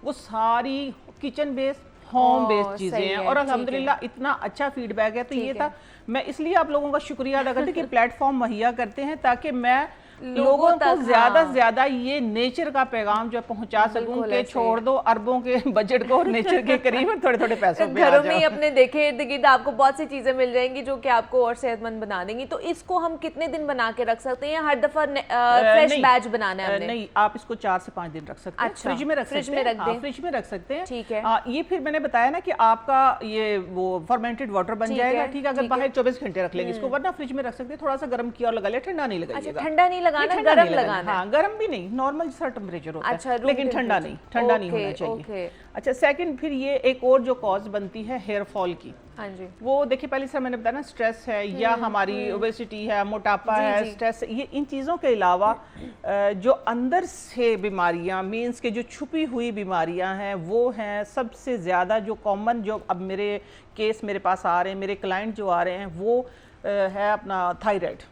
C: वो सारी किचन बेस्ड होम बेस्ड चीजें
A: सही
C: हैं
A: है,
C: और
A: ठीक है।
C: अल्हम्दुलिल्लाह इतना अच्छा फीडबैक है। तो ये
A: ठीक
C: था, मैं इसलिए आप लोगों का शुक्रिया अदा करती हूँ कि प्लेटफॉर्म मुहैया करते हैं ताकि मैं लोगों को
A: तक,
C: ज्यादा
A: हाँ।
C: से ज्यादा ये नेचर का पैगाम जो पहुंचा सकूं
A: बिल्कुल
C: कि
A: ऐसे
C: छोड़ दो अरबों के बजट को और नेचर के करीब थोड़े थोड़े पैसों पे आ
A: घरों में ही
C: जाओ।
A: अपने देखे इर्द गिर्द आपको बहुत सी चीजें मिल जाएंगी जो कि आपको और सेहतमंद बना देंगी। तो इसको हम कितने दिन बना के रख सकते हैं या हर दफा फ्रेश
C: नहीं,
A: बैच बनाना है हमने?
C: नहीं, आप इसको 4 से 5 दिन रख सकते हैं।
A: अच्छा,
C: फ्रिज में रख
A: फ्रिज
C: सकते
A: में
C: हैं।
A: रख
C: हाँ,
A: दें।
C: फ्रिज में रख सकते हैं।
A: ठीक है।
C: ये फिर मैंने बताया ना कि आपका ये वो फर्मेंटेड वाटर बन
A: ठीक
C: जाएगा।
A: है,
C: ठीक है, अगर
A: ठीक है।
C: बाहर 24 घंटे रख लेंगे इसको, वरना फ्रिज में रख सकते हैं। थोड़ा सा गर्म किया और लगा लिया, ठंडा नहीं
A: अच्छा,
C: लगाइएगा।
A: ठंडा नहीं लगाना,
C: ठंडा
A: गरम
C: नहीं
A: लगाना है।
C: हाँ, गर्म भी नहीं, नॉर्मल जैसा टेम्परेचर होता
A: अच्छा,
C: है,
A: रूम
C: लेकिन ठंडा नहीं,
A: टेम्परेचर।
C: ठंडा नहीं
A: ओके,
C: होना चाहिए।
A: ओके।
C: अच्छा, सेकंड फिर ये एक और जो कॉज बनती है हेयर फॉल की,
A: हाँ जी।
C: वो देखिए पहले से मैंने बताया ना, स्ट्रेस है या हमारी ओबेसिटी है, मोटापा
A: जी,
C: है,
A: जी।
C: स्ट्रेस, ये इन चीज़ों के अलावा जो अंदर से बीमारियां, मीन्स के जो छुपी हुई बीमारियां हैं, वो हैं सबसे ज़्यादा जो कॉमन, जो अब मेरे केस मेरे पास आ रहे हैं, मेरे क्लाइंट जो आ रहे हैं, वो है अपना thyroid,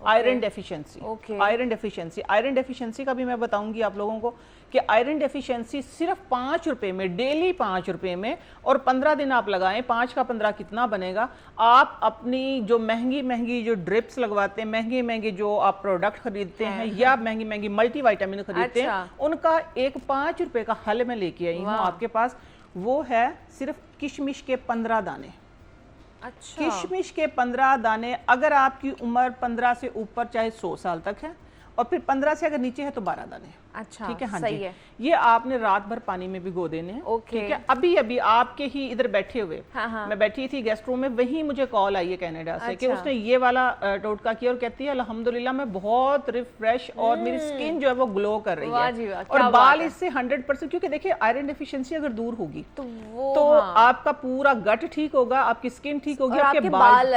C: iron deficiency.
A: Okay.
C: Iron deficiency, iron deficiency का भी मैं बताऊंगी आप लोगों को कि आयरन डेफिशिएंसी सिर्फ 5 रुपए में, डेली 5 रुपए में, और 15 दिन आप लगाएं, 5 का 15 कितना बनेगा? आप अपनी जो महंगी महंगी जो ड्रिप्स लगवाते हैं, महंगे महंगे जो आप प्रोडक्ट खरीदते हैं या महंगी महंगी मल्टीविटामिन खरीदते हैं,
A: अच्छा।
C: उनका एक 5 रुपए का हल मैं लेके आई हूँ
A: वाह।
C: आपके पास। वो है सिर्फ किशमिश के 15 दाने।
A: अच्छा,
C: किशमिश के 15 दाने, अगर आपकी उम्र 15 से ऊपर चाहे 100 साल तक है, और फिर 15 से अगर नीचे है तो 12 दाने।
A: अच्छा,
C: ठीक है, हाँ
A: सही
C: जी।
A: है।
C: ये आपने रात भर पानी में भिगो देने हैं।
A: ओके।
C: ठीक है, अभी अभी आपके ही इधर बैठे हुए,
A: हाँ, हाँ।
C: मैं बैठी थी गेस्ट रूम में, वहीं मुझे कॉल आई है कनाडा से कि
A: अच्छा।
C: उसने ये वाला टोटका किया और कहती है अल्हम्दुलिल्लाह मैं बहुत रिफ्रेश और मेरी स्किन जो है वो ग्लो कर रही
A: वाह जी वाह,
C: है,
A: क्या
C: और
A: बात
C: बाल
A: है।
C: इससे 100%, क्योंकि देखिए आयरन डेफिशिएंसी अगर दूर होगी
A: तो वो
C: तो
A: हाँ।
C: आपका पूरा गट ठीक होगा, आपकी स्किन ठीक होगी,
A: और
C: आपके
A: आपके
C: बाल
A: बाल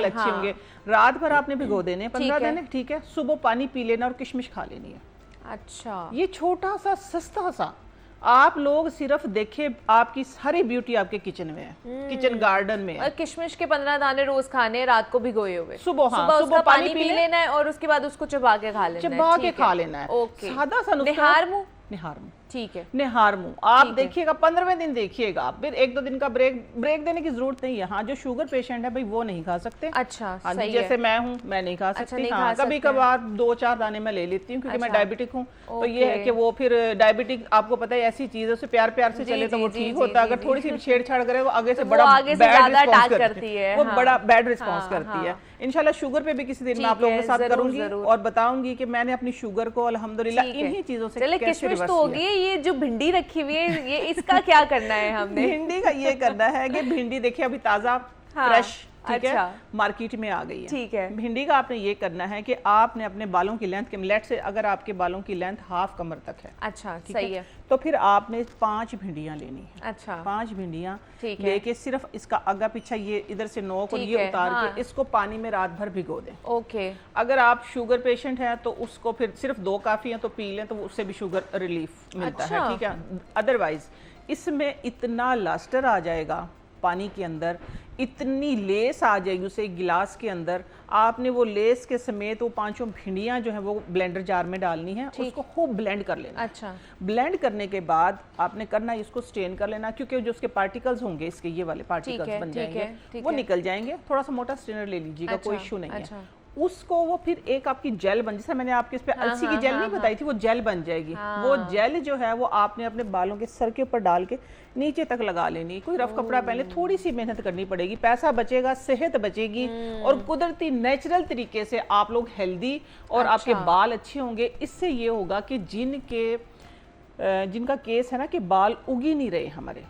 A: अच्छे होंगे,
C: होंगे।
A: हाँ।
C: रात भर आपने भिगो देने 15
A: ठीक है।
C: दिन, ठीक है, सुबह पानी पी लेना और किशमिश खा लेनी है।
A: अच्छा,
C: ये छोटा सा सस्ता सा, आप लोग सिर्फ देखे, आपकी सारी ब्यूटी आपके किचन में है, किचन गार्डन में है।
A: और किशमिश के 15 दाने रोज खाने, रात को भिगोए हुए।
C: सुबह, हाँ,
A: सुबह
C: सुबह
A: उसका
C: पानी
A: पानी
C: पी
A: पी लेना है और उसके बाद उसको चबा के खा लेना है।
C: चबा के
A: ठीक
C: खा
A: है।
C: लेना है।
A: ओके।
C: सादा सा नुस्खा।
A: निहार मुंह।
C: निहार मुंह,
A: ठीक है।
C: निहार मुंह आप
A: ठीक है।
C: देखिएगा, 15वें दिन देखिएगा, फिर 1-2 दिन का ब्रेक देने की जरूरत नहीं है। हाँ, जो शुगर पेशेंट है भाई वो नहीं खा सकते।
A: अच्छा,
C: हाँ जी,
A: सही
C: जैसे
A: है।
C: मैं हूँ, मैं नहीं खा
A: अच्छा,
C: सकती।
A: नहीं
C: हाँ,
A: खा
C: कभी
A: सकते
C: कभार 2-4 दाने मैं ले लेती हूँ क्योंकि मैं
A: अच्छा।
C: डायबिटिक हूँ। तो ये है
A: ओके।
C: कि वो फिर डायबिटिक, आपको पता है ऐसी चीज है, उसे प्यार प्यार से
A: जी,
C: चले तो वो
A: जी,
C: ठीक
A: जी,
C: होता है।
A: जी,
C: अगर
A: जी।
C: थोड़ी सी छेड़छाड़ करे वो आगे से
A: वो
C: बड़ा
A: आगे से
C: बैड
A: ज्यादा
C: रिस्पॉन्स
A: अटैक
C: करती
A: करती है,
C: वो
A: हाँ।
C: बड़ा बैड रिस्पॉन्स
A: हाँ,
C: करती है।
A: हाँ।
C: इंशाल्लाह शुगर पे भी किसी दिन मैं
A: ठीक
C: आप लोगों
A: है,
C: के साथ
A: जरूर,
C: करूंगी
A: जरूर।
C: और बताऊंगी कि मैंने अपनी शुगर को अल्हम्दुलिल्लाह
A: ठीक है।
C: इन्हीं चीजों से
A: चले,
C: कैसे
A: किशमिश
C: रिवर्स
A: तो
C: किया।
A: होगी, ये जो भिंडी रखी हुई है, ये इसका क्या करना है हमने?
C: भिंडी का ये करना है कि भिंडी देखिए अभी ताजा
A: हाँ,
C: फ्रेश, ठीक
A: अच्छा।
C: है, मार्केट में आ गई है।
A: ठीक है।
C: भिंडी का आपने ये करना है कि आपने अपने बालों की लेंथ के लेट से, अगर आपके बालों की लेंथ हाफ कमर तक है,
A: अच्छा,
C: ठीक
A: सही है।
C: तो फिर आपने 5 भिंडियां लेनी है।
A: अच्छा,
C: 5 भिंडियां
A: ठीक है।
C: लेके सिर्फ इसका आगा पीछा ये इधर से नोक और
A: ठीक
C: ये
A: है,
C: उतार
A: हाँ।
C: के इसको पानी में रात भर भिगो दें।
A: ओके।
C: अगर आप शुगर पेशेंट हैं तो उसको फिर सिर्फ 2 काफ़ी हैं तो पी लें, तो उससे भी शुगर रिलीफ मिलता है।
A: अच्छा।
C: ठीक है, अदरवाइज इसमें इतना लास्टर आ जाएगा पानी के अंदर, इतनी लेस आ जाएगी उसे एक गिलास के अंदर, आपने वो लेस के समेत वो 5 भिंडियां जो है वो ब्लेंडर जार में डालनी है, उसको खूब ब्लेंड कर लेना।
A: अच्छा,
C: ब्लेंड करने के बाद आपने करना इसको स्टेन कर लेना, क्योंकि जो उसके पार्टिकल्स होंगे, इसके ये वाले पार्टिकल्स
A: है,
C: बन
A: ठीक
C: जाएंगे,
A: है, ठीक
C: वो
A: है।
C: निकल जाएंगे। थोड़ा सा मोटा स्ट्रेनर ले लीजिएगा, कोई
A: अच्छा,
C: इशू नहीं
A: अच्छा।
C: है। उसको वो फिर एक आपकी जेल बन, जैसे मैंने आपके इस पे
A: हाँ,
C: अलसी की
A: हाँ,
C: जेल
A: हाँ,
C: नहीं बताई थी, वो जेल बन जाएगी। वो जेल जो है वो आपने अपने बालों के सर के ऊपर डाल के नीचे तक लगा लेनी। कोई रफ कपड़ा पहले, थोड़ी सी मेहनत करनी पड़ेगी, पैसा बचेगा, सेहत बचेगी और कुदरती नेचुरल तरीके से आप लोग हेल्दी और आपके बाल अच्छे होंगे। इससे ये होगा कि जिनका केस है ना कि बाल उग ही नहीं रहे, हमारे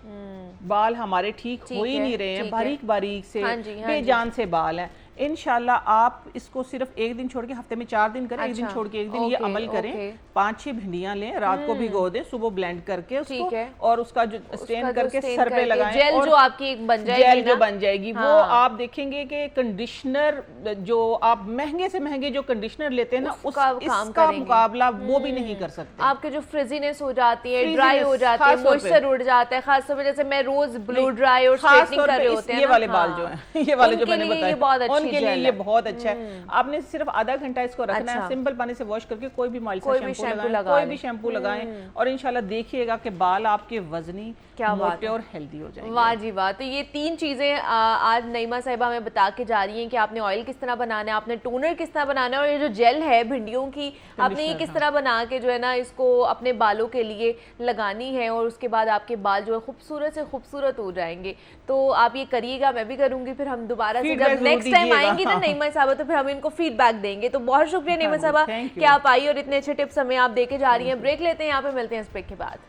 C: बाल हमारे ठीक हो ही नहीं रहे हैं, बारीक बारीक से
A: हाँ जी, हाँ
C: बेजान से बाल हैं, इंशाल्लाह आप इसको सिर्फ 1 दिन छोड़ के, हफ्ते में 4 दिन करें, 1 दिन
A: अच्छा,
C: छोड़ के 1 दिन, ये
A: ओके,
C: अमल करें।
A: ओके।
C: 5-6 भिंडियां लें, रात को भिगो दें, सुबह ब्लेंड करके उसको,
A: ठीक है।
C: और उसका जो स्टेन करके
A: स्टेन
C: सर पे
A: करके
C: लगाएं,
A: जेल
C: और
A: जो आपकी एक बन जाएगी
C: जेल जो
A: ना?
C: बन जाएगी वो
A: हाँ।
C: आप देखेंगे कि कंडीशनर जो आप महंगे से महंगे जो कंडीशनर लेते हैं ना,
A: उसका काम
C: इसका
A: करेंगे।
C: मुकाबला वो भी नहीं कर सकते।
A: आपके जो फ्रिजीनेस हो जाती है,
C: Frizziness,
A: ड्राई हो जाती है,
C: खास तौर पे।
A: मॉइस्चर उड़ जाता है, खास तौर पे जैसे मैं रोज ब्लू ड्राई और
C: खास
A: स्ट्रेटनिंग
C: तौर
A: कर
C: पे
A: रहे होते हैं
C: ये
A: ना,
C: वाले
A: हाँ।
C: बाल जो हैं, ये वाले जो
A: उनके
C: मैंने
A: लिए
C: बताए,
A: ये बहुत अच्छी
C: बदन के लिए ये बहुत अच्छा है। आपने सिर्फ आधा घंटा इसको रखना है,
A: अच्छा।
C: सिंपल पानी से वॉश करके कोई भी माइल्ड
A: कोई भी
C: शैम्पू
A: शैम्पू
C: लगाएं,
A: लगा
C: कोई
A: लें।
C: भी शैम्पू लगाएं और इंशाल्लाह देखिएगा कि बाल आपके वजनी,
A: क्या बात
C: मोटे
A: है।
C: और हेल्दी हो जाएंगे।
A: वाह जी वाह। तो ये 3 चीज़ें आज नईमा साहिबा हमें बता के जा रही हैं कि आपने ऑयल किस तरह बनाना है, आपने टोनर किस तरह बनाना है, और ये जो जेल है भिंडियों की आपने ये किस तरह बना के जो है ना इसको अपने बालों के लिए लगानी है, और उसके बाद आपके बाल जो है खूबसूरत से खूबसूरत हो जाएंगे। तो आप ये करिएगा, मैं भी करूँगी, फिर हम दोबारा से
C: Feedback
A: जब
C: जरूर
A: नेक्स्ट टाइम
C: दीजिएगा।
A: आएंगी ना नईमा साहिबा तो फिर हम इनको फीडबैक देंगे। तो बहुत शुक्रिया नईमा
C: जी,
A: साहिबा
C: thank
A: कि
C: you।
A: आप आई और इतने अच्छे टिप्स हमें आप देके जा रही हैं। ब्रेक लेते हैं, यहाँ पे मिलते हैं इस ब्रेक के बाद।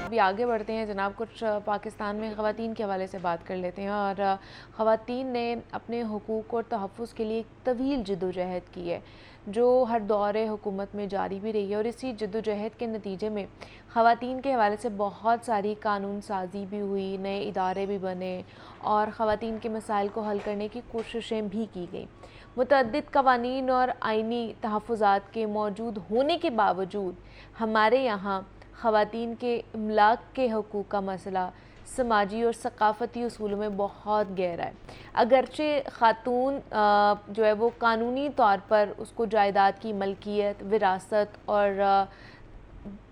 A: अभी आगे बढ़ते हैं जनाब, कुछ पाकिस्तान में ख़वातीन के हवाले से बात कर लेते हैं। और ख़वातीन ने अपने हुकूक़ और तहफ़्फ़ुज़ के लिए एक तवील जद्दोजहद की है जो हर दौरे हुकूमत में जारी भी रही है, और इसी जद्दोजहद के नतीजे में ख़वातीन के हवाले से बहुत सारी कानून साजी भी हुई, नए इदारे भी बने और ख़वातीन के मसाइल को हल करने की कोशिशें भी की गई। मुतअद्दिद कवानीन और आइनी तहफ़्फ़ुज़ात के मौजूद होने के बावजूद हमारे यहाँ ख़वातीन के इमलाक के हकूक़ का मसला समाजी और सकाफ़ती उसूलों में बहुत गहरा है। अगरचे ख़ातून जो है वो कानूनी तौर पर उसको जायदाद की मलकियत, विरासत और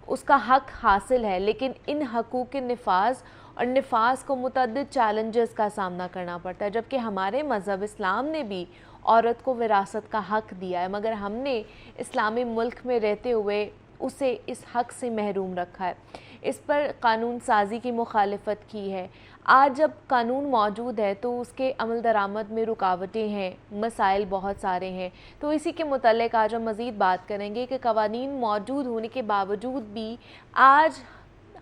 A: उसका हक़ हासिल है, लेकिन इन हकूक़ के नफाज और नफाज को मुतअद्दिद चैलेंजेस का सामना करना पड़ता है। जबकि हमारे मज़हब इस्लाम ने भी औरत को विरासत का हक़ दिया है, मगर हमने इस्लामी मुल्क में रहते हुए उसे इस हक़ से महरूम रखा है। इस पर कानून साजी की मुखालिफत की है। आज जब कानून मौजूद है तो उसके अमल दरामद में रुकावटें हैं, मसाइल बहुत सारे हैं। तो इसी के मुतल्लिक़ आज हम मज़ीद बात करेंगे कि कवानीन मौजूद होने के बावजूद भी आज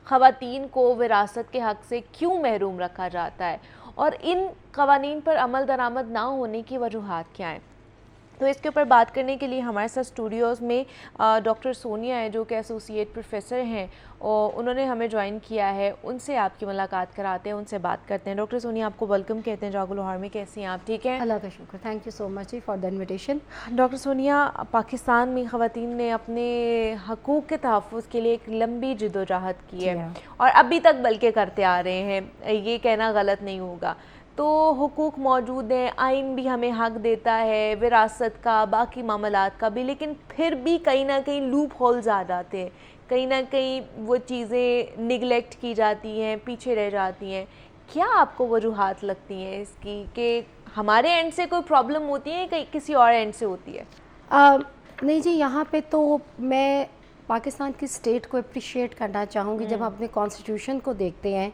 A: ख़वातीन को विरासत के हक़ से क्यों महरूम रखा जाता है, और इन कवानीन पर अमल दरामद ना होने की वजूहात क्या हैं। तो इसके ऊपर बात करने के लिए हमारे साथ स्टूडियोज़ में डॉक्टर सोनिया है जो कि एसोसिएट प्रोफेसर हैं, और उन्होंने हमें ज्वाइन किया है। उनसे आपकी मुलाकात कराते हैं, उनसे बात करते हैं। डॉक्टर सोनिया, आपको वेलकम कहते हैं जागो लाहौर में। कैसी हैं आप? ठीक हैं?
D: अल्लाह का शुक्र, thank you so much for the invitation.
A: Doctor Sonia, Pakistan में ख़वातीन ने अपने हकूक़ के तहफ़्फ़ुज़ के लिए एक लंबी जद्दोजहद की है और अभी तक बल्कि करते आ रहे हैं, ये कहना गलत नहीं होगा। तो हुकूक मौजूद हैं, आइन भी हमें हक़ देता है विरासत का, बाकी मामलात का भी, लेकिन फिर भी कहीं ना कहीं लूप होल्स आ जाते हैं, कहीं ना कहीं वो चीज़ें निगलेक्ट की जाती हैं, पीछे रह जाती हैं। क्या आपको वजूहात लगती हैं इसकी कि हमारे एंड से कोई प्रॉब्लम होती है कि किसी और एंड से होती है?
D: नहीं जी, यहाँ पे तो मैं पाकिस्तान की स्टेट को अप्रिशिएट करना चाहूँगी। जब हम अपने कॉन्स्टिट्यूशन को देखते हैं,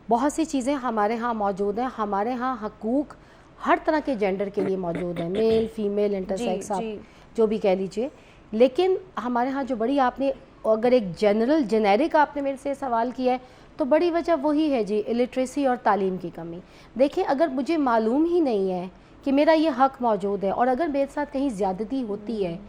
D: बहुत सी चीज़ें हमारे यहाँ मौजूद हैं। हमारे यहाँ हकूक़ हर तरह के जेंडर के लिए मौजूद हैं, मेल फीमेल इंटरसेक्स, आप जो भी कह लीजिए। लेकिन हमारे यहाँ जो बड़ी, आपने अगर एक जेनेरिक आपने मेरे से सवाल किया है, तो बड़ी वजह वही है जी, इलिटरेसी और तालीम की कमी। देखिए, अगर मुझे मालूम ही नहीं है कि मेरा ये हक़ मौजूद है और अगर मेरे साथ कहीं ज़्यादती होती है,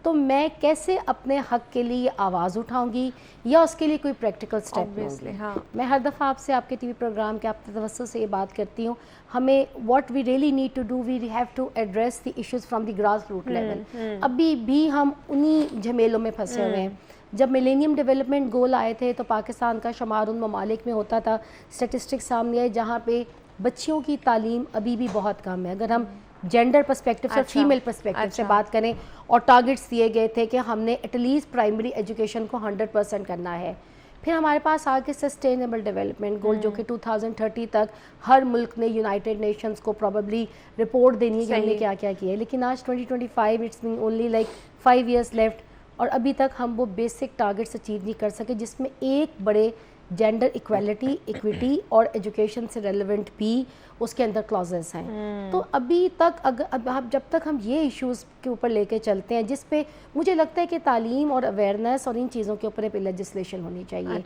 D: तो मैं कैसे अपने हक़ के लिए आवाज़ उठाऊंगी या उसके लिए कोई प्रैक्टिकल स्टेप लूँगी।
A: हाँ।
D: मैं हर दफ़ा आपसे, आपके टीवी प्रोग्राम के आपके तवज्जुह से ये बात करती हूँ, हमें what we really need to do, we have to address the issues from the grass root level. अभी भी हम उन्हीं झमेलों में फंसे हुए हैं। जब मिलेनियम डेवलपमेंट गोल आए थे तो पाकिस्तान का शुमार उन ममालिक में होता था, स्टेटिस्टिक्स सामने आए जहाँ पे बच्चियों की तालीम अभी भी बहुत कम है। अगर हम जेंडर पर्सपेक्टिव से, फीमेल पर्सपेक्टिव से बात करें, और टारगेट्स दिए गए थे कि हमने एटलीस्ट प्राइमरी एजुकेशन को 100% करना है। फिर हमारे पास आगे सस्टेनेबल डेवलपमेंट गोल जो कि 2030 तक हर मुल्क ने यूनाइटेड नेशंस को प्रॉबली रिपोर्ट देनी है कि हमने क्या क्या किया है। लेकिन आज 2025, it's been only like 5 years left, और अभी तक हम वो बेसिक टारगेट्स अचीव नहीं कर सके, जिसमें एक बड़े जेंडर इक्वालिटी, इक्विटी और एजुकेशन से रेलेवेंट भी उसके अंदर क्लॉजेस हैं। तो अभी तक अब जब तक हम ये इश्यूज़ के ऊपर लेके चलते हैं, जिस पे मुझे लगता है कि तालीम और अवेयरनेस और इन चीज़ों के ऊपर एक लेजिस्लेशन होनी चाहिए।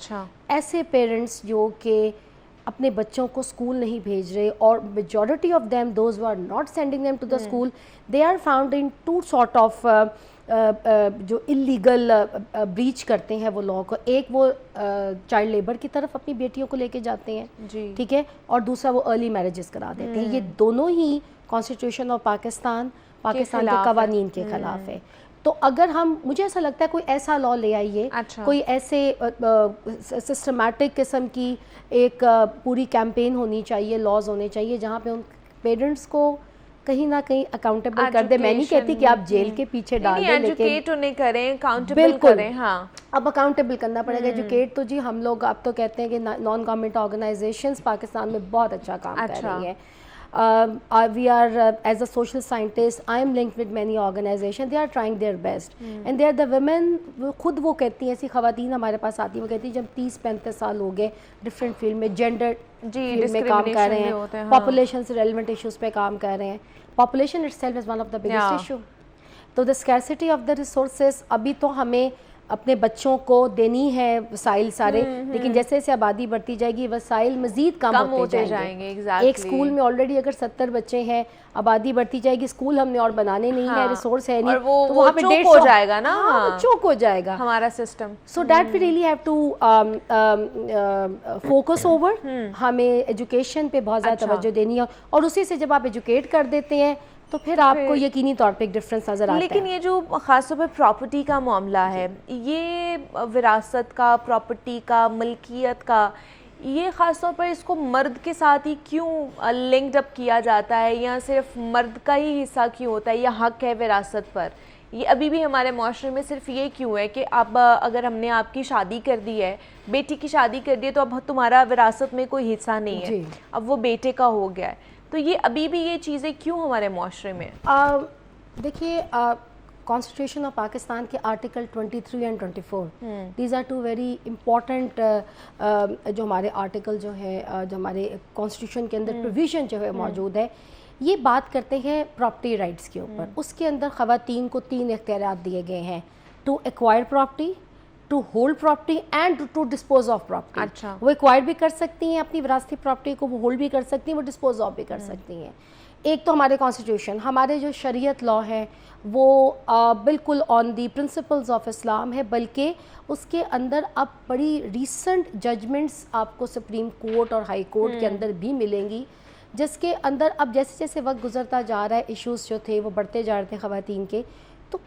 D: ऐसे पेरेंट्स जो कि अपने बच्चों को स्कूल नहीं भेज रहे, और majority of them, those who are not sending them to the school, they are found in to sort of जो इलीगल ब्रीच करते हैं वो लॉ को। एक वो चाइल्ड लेबर की तरफ अपनी बेटियों को लेके जाते हैं, ठीक है, और दूसरा वो अर्ली मैरिजेस करा देते हैं। ये दोनों ही कॉन्स्टिट्यूशन ऑफ पाकिस्तान के
A: खिलाफ है।
D: कवानीन के खिलाफ है। तो अगर हम, मुझे ऐसा लगता है कोई ऐसा लॉ ले आइए,
A: अच्छा।
D: कोई ऐसे सिस्टमैटिक किस्म की एक पूरी कैंपेन होनी चाहिए, लॉज होने चाहिए जहाँ पे उन पेरेंट्स को कहीं ना कहीं अकाउंटेबल कर दे। मैं नहीं कहती कि आप जेल के पीछे डाल दें, लेकिन
A: एजुकेट उन्हें करें, अकाउंटेबल
D: बिल्कुल
A: करें। हाँ,
D: अब अकाउंटेबल करना पड़ेगा। एजुकेट तो जी हम लोग अब तो कहते हैं कि नॉन गवर्नमेंट ऑर्गेनाइजेशंस पाकिस्तान में बहुत अच्छा काम कर रही हैं। We are as a social scientist, I am linked with many organizations. They are trying their best, and they are the women. खुद वो कहती हैं, ऐसी खवातीन हमारे पास आती हैं, वो कहती हैं जब 30-35 साल हो गए डिफरेंट फील्ड में, जेंडर फील्ड में काम कर रहे हैं, पॉपुलेशन से रेलिवेंट इश्यूज पे काम कर रहे हैं। Population itself is one of the biggest issue. तो the scarcity of the resources, अभी तो हमें अपने बच्चों को देनी है वसाइल सारे, लेकिन जैसे जैसे आबादी बढ़ती जाएगी वसाइल मजीद कम होते जाएंगे।
A: exactly.
D: एक स्कूल में ऑलरेडी अगर 70 बच्चे हैं, आबादी बढ़ती जाएगी, स्कूल हमने और बनाने नहीं है, रिसोर्स है नहीं,
A: तो वहाँ पे 150 हो जाएगा ना,
D: चौक हो जाएगा
A: हमारा system.
D: So that we really have to focus over. हमें एजुकेशन पे बहुत ज़्यादा तवज्जो देनी है, और उसी से जब आप एजुकेट कर देते हैं तो फिर आपको यकीनी तौर पे एक डिफरेंस नज़र आता है।
A: लेकिन ये जो ख़ासतौर पर प्रॉपर्टी का मामला है, ये विरासत का, प्रॉपर्टी का, मलकियत का, ये ख़ासतौर पर इसको मर्द के साथ ही क्यों लिंक्ड अप किया जाता है, या सिर्फ मर्द का ही हिस्सा क्यों होता है, या हक है विरासत पर? ये अभी भी हमारे माशरे में सिर्फ ये क्यों है कि अब अगर हमने आपकी शादी कर दी है, बेटी की शादी कर दी है, तो अब तुम्हारा विरासत में कोई हिस्सा नहीं है, अब वो बेटे का हो गया है। तो ये अभी भी ये चीज़ें क्यों हमारे माशरे में?
D: देखिए, कॉन्स्टिट्यूशन ऑफ पाकिस्तान के article 23 and 24, these are two very important जो हमारे आर्टिकल जो है, जो हमारे कॉन्स्टिट्यूशन के अंदर प्रोविजन जो है मौजूद है, ये बात करते हैं प्रॉपर्टी राइट्स के ऊपर। उसके अंदर ख़वातीन को 3 इख्तियारात दिए गए हैं, to acquire property, to hold property and to dispose of property.
A: अच्छा।
D: वो एक्वायर भी कर सकती हैं अपनी विरासती प्रॉपर्टी को, वो होल्ड भी कर सकती हैं, वो डिस्पोज ऑफ भी कर सकती हैं। एक तो हमारे कॉन्स्टिट्यूशन, हमारे जो शरीयत लॉ है वो बिल्कुल on the principles of Islam है, बल्कि उसके अंदर अब बड़ी रीसेंट जजमेंट्स आपको सुप्रीम कोर्ट और हाई कोर्ट के अंदर भी मिलेंगी, जिसके अंदर अब जैसे जैसे वक्त गुजरता जा रहा है, इश्यूज़ जो थे वो बढ़ते जा रहे थे ख़वातीन के, तो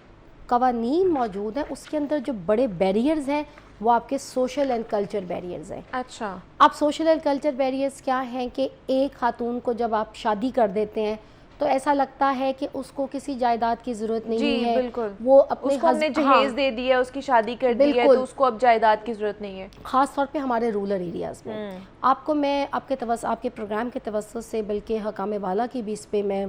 D: कवानीन मौजूद है, उसके अंदर जो बड़े बैरियर्स हैं वो आपके सोशल एंड कल्चर बैरियर्स हैं।
A: अच्छा।
D: अब सोशल एंड कल्चर बैरियर्स क्या हैं कि एक खातून को जब आप शादी कर देते हैं तो ऐसा लगता है कि उसको किसी जायदाद की ज़रूरत नहीं है,
A: बिल्कुल।
D: वो अपने
A: उसको हमने जहेज दे दिया, उसकी शादी कर दी है, तो उसको अब जायदाद की ज़रूरत नहीं है।
D: ख़ास तौर पे हमारे रूरल एरियाज़ में। आपको मैं आपके प्रोग्राम के तवस्सुस से, बल्कि हकाम वाला की भी इस पर मैं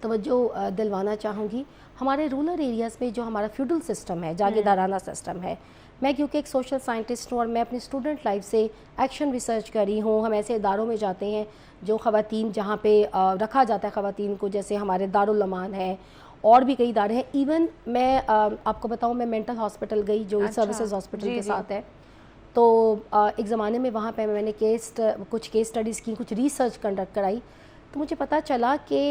D: तवज्जो दिलवाना चाहूँगी। हमारे रूरल एरियाज़ में जो हमारा फ्यूडल सिस्टम है, जागीरदाराना सिस्टम है, मैं क्योंकि एक सोशल साइंटिस्ट हूँ और मैं अपनी स्टूडेंट लाइफ से एक्शन रिसर्च करी हूँ, हम ऐसे इदारों में जाते हैं जो ख़वातीन जहाँ पे रखा जाता है ख़वातीन को, जैसे हमारे दारुल अमान है और भी कई इदारे हैं। इवन मैं आपको बताऊँ, मैं मेंटल हॉस्पिटल गई जो सर्विसेज हॉस्पिटल के साथ है, तो एक ज़माने में वहाँ पे मैंने कुछ केस स्टडीज़ की, कुछ रिसर्च कंडक्ट कराई, तो मुझे पता चला कि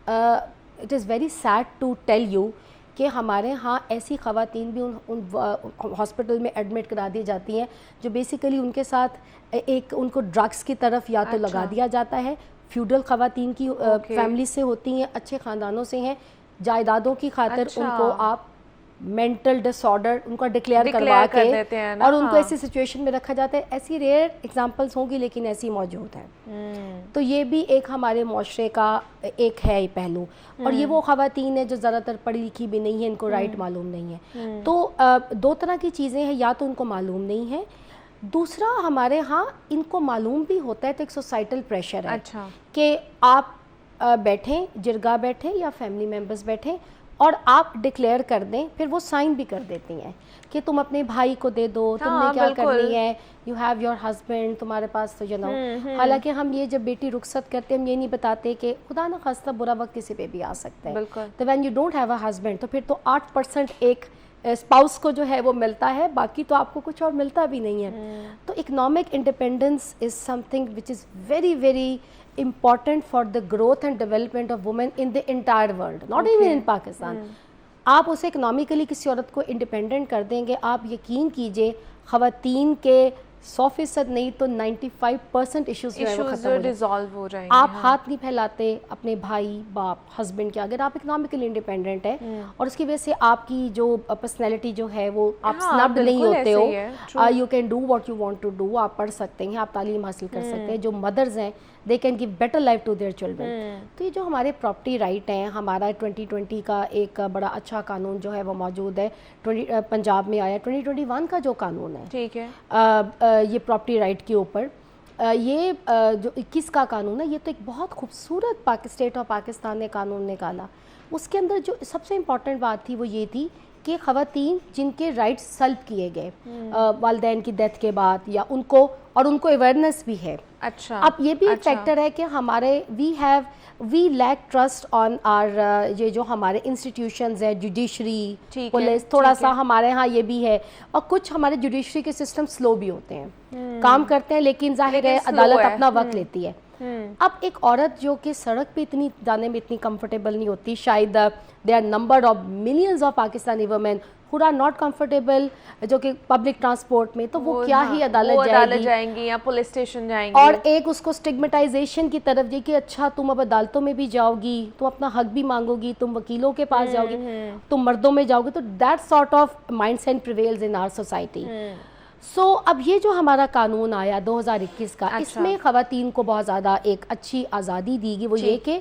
D: it is very sad to tell you कि हमारे यहाँ ऐसी ख़वातीन भी उन हॉस्पिटल में एडमिट करा दी जाती हैं जो बेसिकली उनके साथ एक उनको ड्रग्स की तरफ या तो लगा दिया जाता है। फ्यूडल ख़वातीन की फैमिली से होती हैं, अच्छे ख़ानदानों से हैं, जायदादों की खातिर उनको आप मेंटल डिसऑर्डर उनका डिक्लेयर करवा के
A: देते हैं ना,
D: और उनको ऐसी सिचुएशन में रखा जाता है। ऐसी रेयर एग्जांपल्स होंगी लेकिन ऐसी मौजूद हैं। तो ये भी एक हमारे माशरे का एक है ही पहलू। और ये वो ख़वातीन है जो ज़्यादातर पढ़ी लिखी भी नहीं है, इनको राइट मालूम नहीं है। तो 2 तरह की चीज़ें हैं, या तो उनको मालूम नहीं है, दूसरा हमारे यहाँ इनको मालूम भी होता है, तो एक सोसाइटल प्रेशर है कि आप बैठें, जिरगा बैठें या फैमिली मेम्बर्स बैठें और आप डिक्लेयर कर दें, फिर वो साइन भी कर देती हैं कि तुम अपने भाई को दे दो, तुमने क्या करनी है, यू हैव योर हस्बैंड, तुम्हारे पास तो यू नो। हालांकि हम ये जब बेटी रुखसत करते हैं, हम ये नहीं बताते कि खुदा ना खास्ता बुरा वक्त किसी पे भी आ सकता है। तो when you don't have a husband, तो फिर तो 8% एक स्पाउस को जो है वो मिलता है, बाकी तो आपको कुछ और मिलता भी नहीं है। तो economic independence is something which is very very important for the growth and development of women in the entire world, not even in Pakistan. आप उसे इकोनॉमिकली किसी औरत को इंडिपेंडेंट कर देंगे, आप यकीन कीजिए ख़वातीन के 100% नहीं तो 95% इश्यूज जो है वो
A: इश्यूज
D: खत्म हो जाते हैं।
A: डिसॉल्व हो जाएंगे।
D: आप
A: हाँ।
D: हाथ नहीं फैलाते अपने भाई बाप हस्बैंड के, अगर आप इकोनॉमिकली इंडिपेंडेंट है और उसकी वजह से आपकी जो पर्सनैलिटी जो है वो आप
A: हाँ,
D: स्नब्ड नहीं
A: बिल्कुल
D: होते
A: ऐसे
D: हो,
A: ही है, true।
D: You can do what you want to do, आप पढ़ सकते हैं, आप तालीम हासिल कर सकते हैं, जो मदर्स हैं they can give better life to their children. तो ये जो हमारे प्रॉपर्टी राइट हैं, हमारा 2020 का एक बड़ा अच्छा कानून जो है वो मौजूद है, पंजाब में आया 2021 का जो कानून है,
A: ठीक है।
D: ये प्रॉपर्टी राइट के ऊपर ये जो 21 का कानून है, ये तो एक बहुत खूबसूरत स्टेट ऑफ पाकिस्तान ने कानून निकाला। उसके अंदर जो सबसे इम्पॉर्टेंट बात थी वो ये थी कि ख़वातीन जिनके राइट्स सल्ब किए गए वालिदैन की डेथ के बाद या उनको अवेयरनेस भी है।
A: अच्छा।
D: अब ये भी एक फैक्टर है कि हमारे we lack trust on our ये जो हमारे इंस्टीट्यूशंस है, जुडिशरी, पुलिस, थोड़ा सा हमारे यहाँ ये भी है, और कुछ हमारे जुडिशरी के सिस्टम स्लो भी होते हैं, काम करते हैं लेकिन जाहिर है अदालत अपना वक्त लेती है। अब एक औरत जो कि सड़क पे इतनी जाने में इतनी कंफर्टेबल नहीं होती, शायद there are number of millions of Pakistani women who are not comfortable जो कि पब्लिक ट्रांसपोर्ट में, तो वो क्या ही अदालत
A: जाएंगी या पुलिस स्टेशन जाएंगी,
D: और एक उसको स्टिग्मेटाइजेशन की तरफ ये कि अच्छा तुम अब अदालतों में भी जाओगी, तुम अपना हक भी मांगोगी, तुम वकीलों के पास जाओगी, तुम मर्दों में जाओगी, तो that sort of mindset prevails in our society. So अब ये जो हमारा कानून आया 2021 का, इसमें ख़वातीन को बहुत ज़्यादा एक अच्छी आज़ादी दी गई। वो ये कि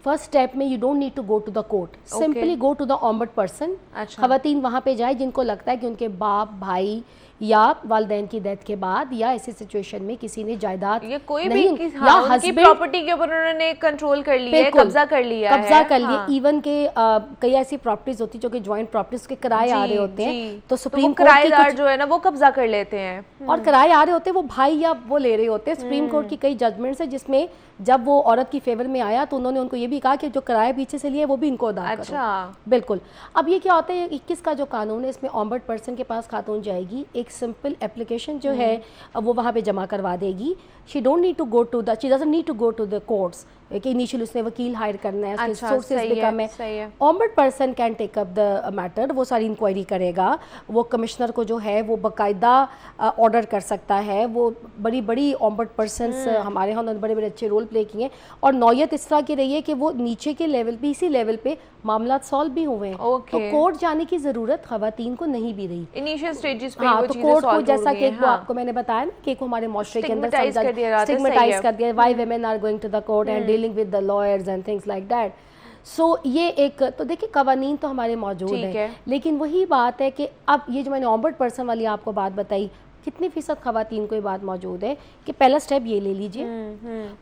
D: फर्स्ट स्टेप में you don't need to go to the court, simply go to the ombudsperson. ख़वातीन वहाँ पे जाए जिनको लगता है कि उनके बाप भाई या वालिदैन की डेथ के बाद या ऐसी सिचुएशन में किसी ने जायदाद
A: या कोई
D: नहीं,
A: भी
D: या
A: उनकी प्रॉपर्टी के ऊपर उन्होंने कंट्रोल कर लिया है, कब्जा कर लिया
D: इवन के कई ऐसी प्रॉपर्टीज होती है जो कि जॉइंट प्रॉपर्टीज के किराए आ रहे होते हैं, तो सुप्रीम कोर्ट
A: किराएदार जो है ना वो कब्जा कर लेते हैं,
D: और किराए आ रहे होते हैं वो भाई या वो ले रहे होते हैं। सुप्रीम कोर्ट की कई जजमेंट्स है जिसमें जब वो औरत की फेवर में आया तो उन्होंने उनको ये भी कहा कि जो किराया पीछे से लिए वो भी इनको अदा करो।
A: अच्छा।
D: बिल्कुल। अब ये क्या होता है, 21 का जो कानून है इसमें ऑम्बड पर्सन के पास खातून जाएगी, एक सिंपल एप्लीकेशन जो है वो वहाँ पे जमा करवा देगी। She don't need to go to the, she doesn't need to go to the courts कि इनिशियल उसने वकील हायर करना है, उसके सोर्सेज भी कम है। Ombudsperson can take up the matter, वो सारी इंक्वायरी करेगा, वो कमिश्नर को जो है वो बाकायदा ऑर्डर कर सकता है। वो बड़ी बड़ी ऑम्बड पर्सनस हमारे यहाँ उन्होंने बड़े बड़े अच्छे रोल प्ले किए, और नौयत इस तरह की रही है कि वो नीचे के लेवल पे, इसी लेवल पे मामला सॉल्व भी हुए हैं। तो कोर्ट जाने की जरूरत खवातीन को नहीं भी रही
A: इनिशियल स्टेजेस पे।
D: हाँ, तो कोर्ट को जैसा कि आपको मैंने बताया ना कि हमारे माशरे के अंदर स्टिग्मेटाइज कर दिया, why women are going to the court and dealing with the lawyers and things like that. So ये एक तो देखिए कवानीन तो हमारे मौजूद है, लेकिन वही बात है कि अब ये जो मैंने ऑम्बड पर्सन वाली आपको बात बताई, कितनी फीसद खवातीन को ये बात मौजूद है कि पहला स्टेप ये ले लीजिए।